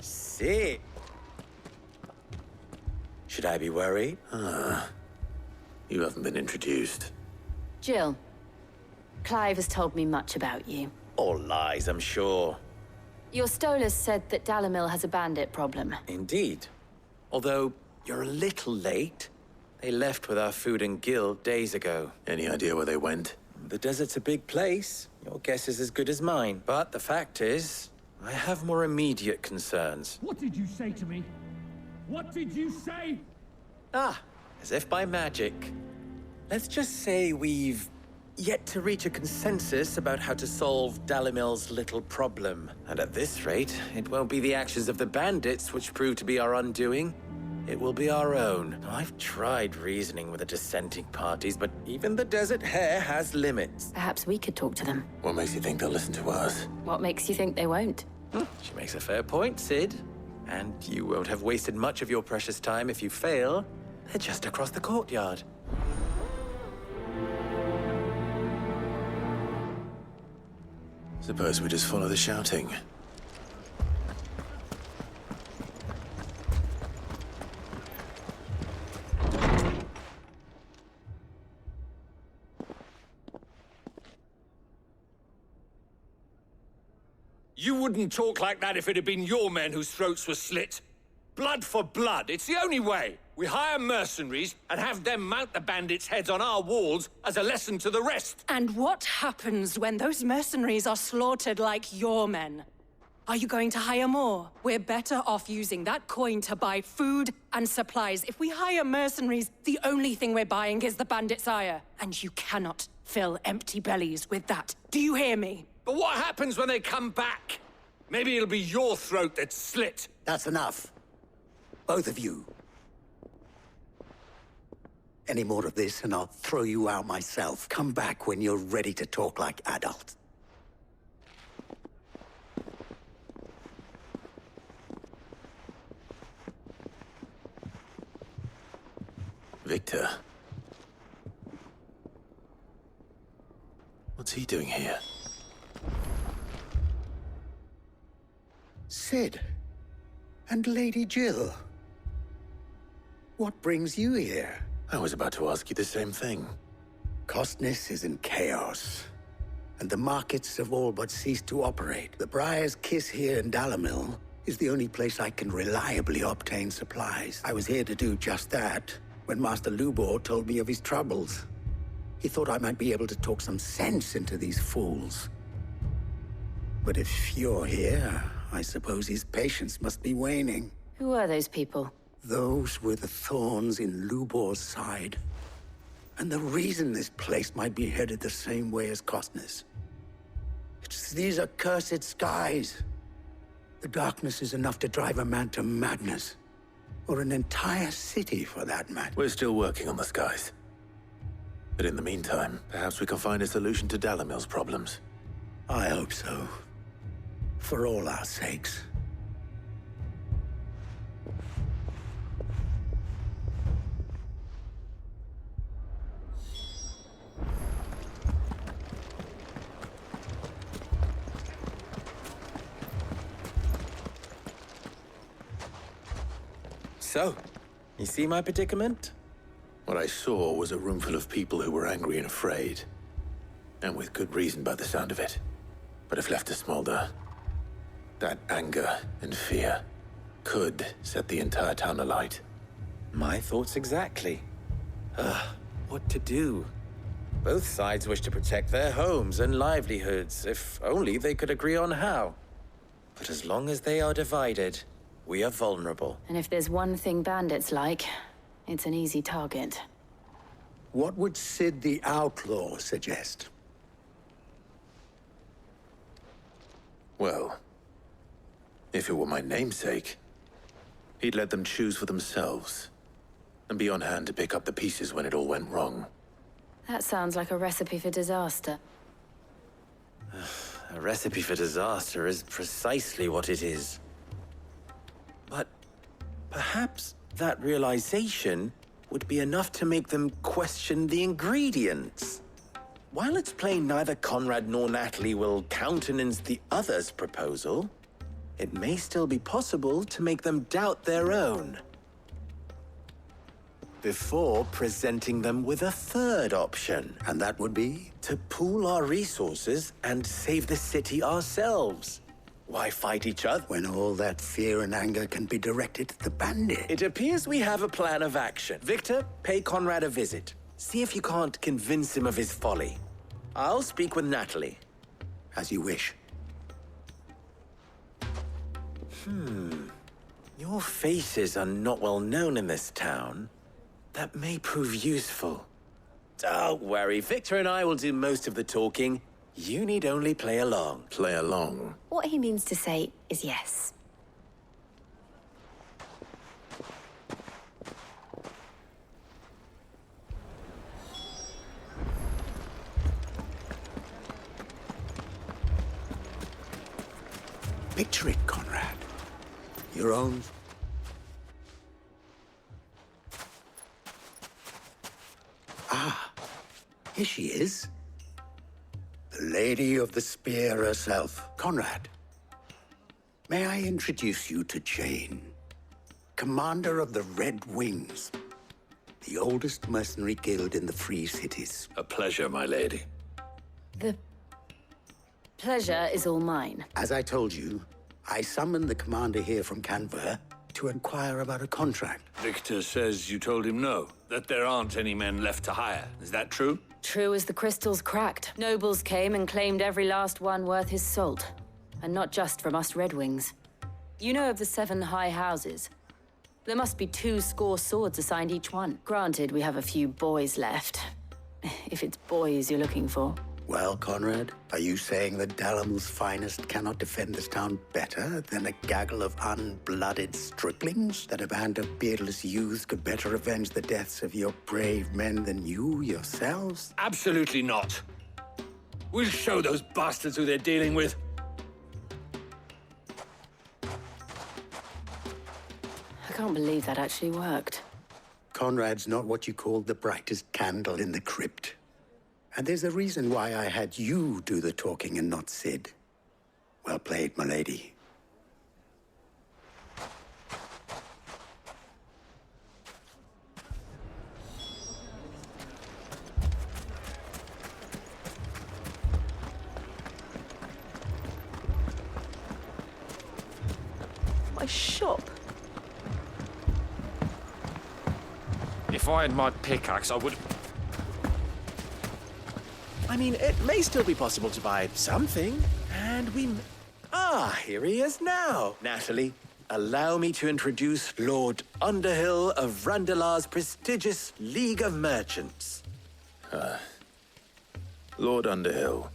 Sit. Should I be worried? You haven't been introduced. Jill, Clive has told me much about you. All lies, I'm sure. Your Stolas said that Dalimil has a bandit problem. Indeed. Although, you're a little late. They left with our food and guild days ago. Any idea where they went? The desert's a big place. Your guess is as good as mine. But the fact is, I have more immediate concerns. What did you say to me? What did you say? As if by magic. Let's just say we've yet to reach a consensus about how to solve Dalimil's little problem. And at this rate, it won't be the actions of the bandits which prove to be our undoing. It will be our own. I've tried reasoning with the dissenting parties, but even the Desert Hare has limits. Perhaps we could talk to them. What makes you think they'll listen to us? What makes you think they won't? She makes a fair point, Sid. And you won't have wasted much of your precious time if you fail. They're just across the courtyard. Suppose we just follow the shouting. You wouldn't talk like that if it had been your men whose throats were slit. Blood for blood, it's the only way. We hire mercenaries and have them mount the bandits' heads on our walls as a lesson to the rest. And what happens when those mercenaries are slaughtered like your men? Are you going to hire more? We're better off using that coin to buy food and supplies. If we hire mercenaries, the only thing we're buying is the bandits' ire. And you cannot fill empty bellies with that. Do you hear me? But what happens when they come back? Maybe it'll be your throat that's slit. That's enough. Both of you. Any more of this and I'll throw you out myself. Come back when you're ready to talk like adults. Victor. What's he doing here? Sid. And Lady Jill. What brings you here? I was about to ask you the same thing. Costness is in chaos, and the markets have all but ceased to operate. The Briar's Kiss here in Dalimil is the only place I can reliably obtain supplies. I was here to do just that when Master Lubor told me of his troubles. He thought I might be able to talk some sense into these fools. But if you're here, I suppose his patience must be waning. Who are those people? Those were the thorns in Lubor's side. And the reason this place might be headed the same way as Costness. It's these accursed skies. The darkness is enough to drive a man to madness. Or an entire city, for that matter. We're still working on the skies. But in the meantime, perhaps we can find a solution to Dalimil's problems. I hope so. For all our sakes. So, you see my predicament? What I saw was a room full of people who were angry and afraid. And with good reason by the sound of it. But if left to smolder, that anger and fear could set the entire town alight. My thoughts exactly. What to do? Both sides wish to protect their homes and livelihoods, if only they could agree on how. But as long as they are divided, we are vulnerable. And if there's one thing bandits like, it's an easy target. What would Sid the Outlaw suggest? Well, if it were my namesake, he'd let them choose for themselves and be on hand to pick up the pieces when it all went wrong. That sounds like a recipe for disaster. A recipe for disaster is precisely what it is. But perhaps that realization would be enough to make them question the ingredients. While it's plain neither Conrad nor Natalie will countenance the other's proposal, it may still be possible to make them doubt their own. Before presenting them with a third option. And that would be? To pool our resources and save the city ourselves. Why fight each other? When all that fear and anger can be directed at the bandit. It appears we have a plan of action. Victor, pay Conrad a visit. See if you can't convince him of his folly. I'll speak with Natalie. As you wish. Your faces are not well known in this town. That may prove useful. Don't worry, Victor and I will do most of the talking. You need only play along. Play along? What he means to say is yes. Picture it, Conrad. Your own... Ah, here she is. The Lady of the Spear herself. Conrad, may I introduce you to Jane, commander of the Red Wings, the oldest mercenary guild in the Free Cities. A pleasure, my lady. The pleasure is all mine. As I told you, I summoned the commander here from Canver to inquire about a contract. Victor says you told him no, that there aren't any men left to hire. Is that true? True as the crystals cracked. Nobles came and claimed every last one worth his salt. And not just from us Red Wings. You know of the 7 high houses? There must be 2 swords assigned each one. Granted, we have a few boys left. If it's boys you're looking for. Well, Conrad, are you saying that Dalamil's finest cannot defend this town better than a gaggle of unblooded striplings? That a band of beardless youths could better avenge the deaths of your brave men than you yourselves? Absolutely not. We'll show those bastards who they're dealing with. I can't believe that actually worked. Conrad's not what you call the brightest candle in the crypt. And there's a reason why I had you do the talking and not Sid. Well played, my lady. My shop. If I had my pickaxe, I would... I mean, it may still be possible to buy something, and we... Ah, here he is now. Natalie, allow me to introduce Lord Underhill of Randalar's prestigious League of Merchants. Lord Underhill.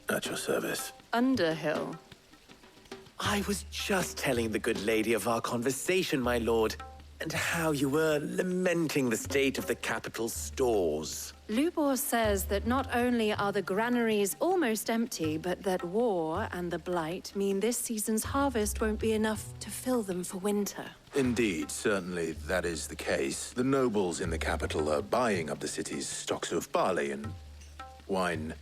At your service. Underhill? I was just telling the good lady of our conversation, my lord, and how you were lamenting the state of the capital's stores. Lubor says that not only are the granaries almost empty, but that war and the Blight mean this season's harvest won't be enough to fill them for winter. Indeed, certainly that is the case. The nobles in the capital are buying up the city's stocks of barley and wine,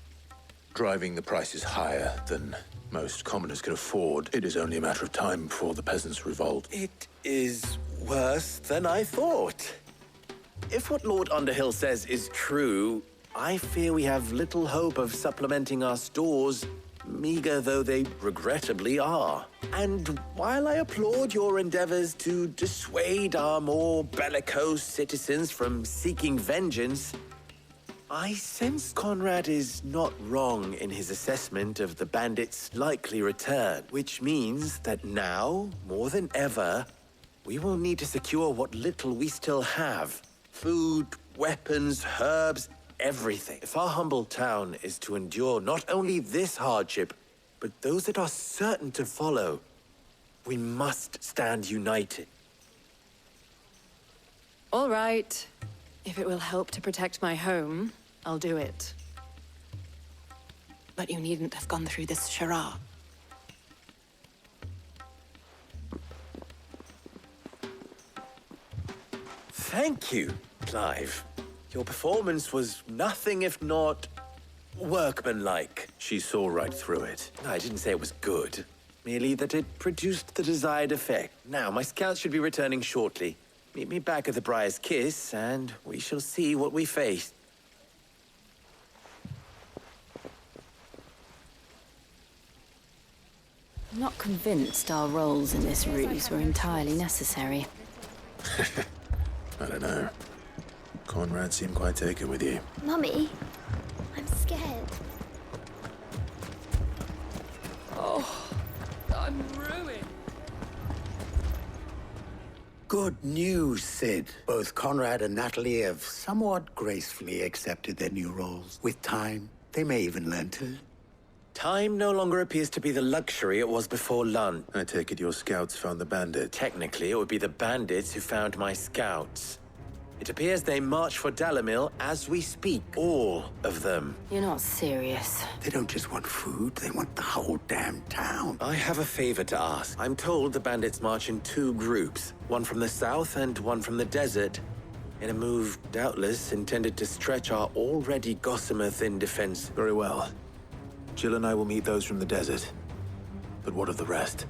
driving the prices higher than most commoners can afford, it is only a matter of time before the peasants revolt. It is worse than I thought. If what Lord Underhill says is true, I fear we have little hope of supplementing our stores, meager though they regrettably are. And while I applaud your endeavors to dissuade our more bellicose citizens from seeking vengeance, I sense Conrad is not wrong in his assessment of the bandits' likely return, which means that now, more than ever, we will need to secure what little we still have. Food, weapons, herbs, everything. If our humble town is to endure not only this hardship, but those that are certain to follow, we must stand united. All right. If it will help to protect my home, I'll do it. But you needn't have gone through this charade. Thank you, Clive. Your performance was nothing if not workmanlike. She saw right through it. I didn't say it was good, merely that it produced the desired effect. Now, my scouts should be returning shortly. Meet me back at the Briar's Kiss, and we shall see what we face. I'm not convinced our roles in this ruse were entirely necessary. I don't know. Conrad seemed quite taken with you. Mummy, I'm scared. Oh, I'm ruined. Good news, Sid. Both Conrad and Natalie have somewhat gracefully accepted their new roles. With time, they may even learn to. Time no longer appears to be the luxury it was before Lund. I take it your scouts found the bandit. Technically, it would be the bandits who found my scouts. It appears they march for Dalimil as we speak. All of them. You're not serious. They don't just want food, they want the whole damn town. I have a favor to ask. I'm told the bandits march in 2 groups, one from the south and one from the desert, in a move doubtless intended to stretch our already gossamer-thin defense. Very well. Jill and I will meet those from the desert. But what of the rest?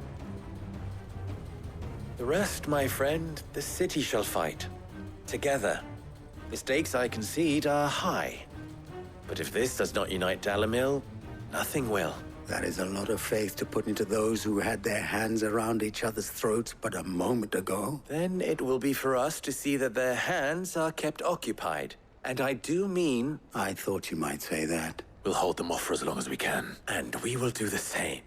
The rest, my friend, the city shall fight. Together. The stakes, I concede, are high. But if this does not unite Dalimil, nothing will. That is a lot of faith to put into those who had their hands around each other's throats but a moment ago. Then it will be for us to see that their hands are kept occupied. And I do mean... I thought you might say that. We'll hold them off for as long as we can. And we will do the same.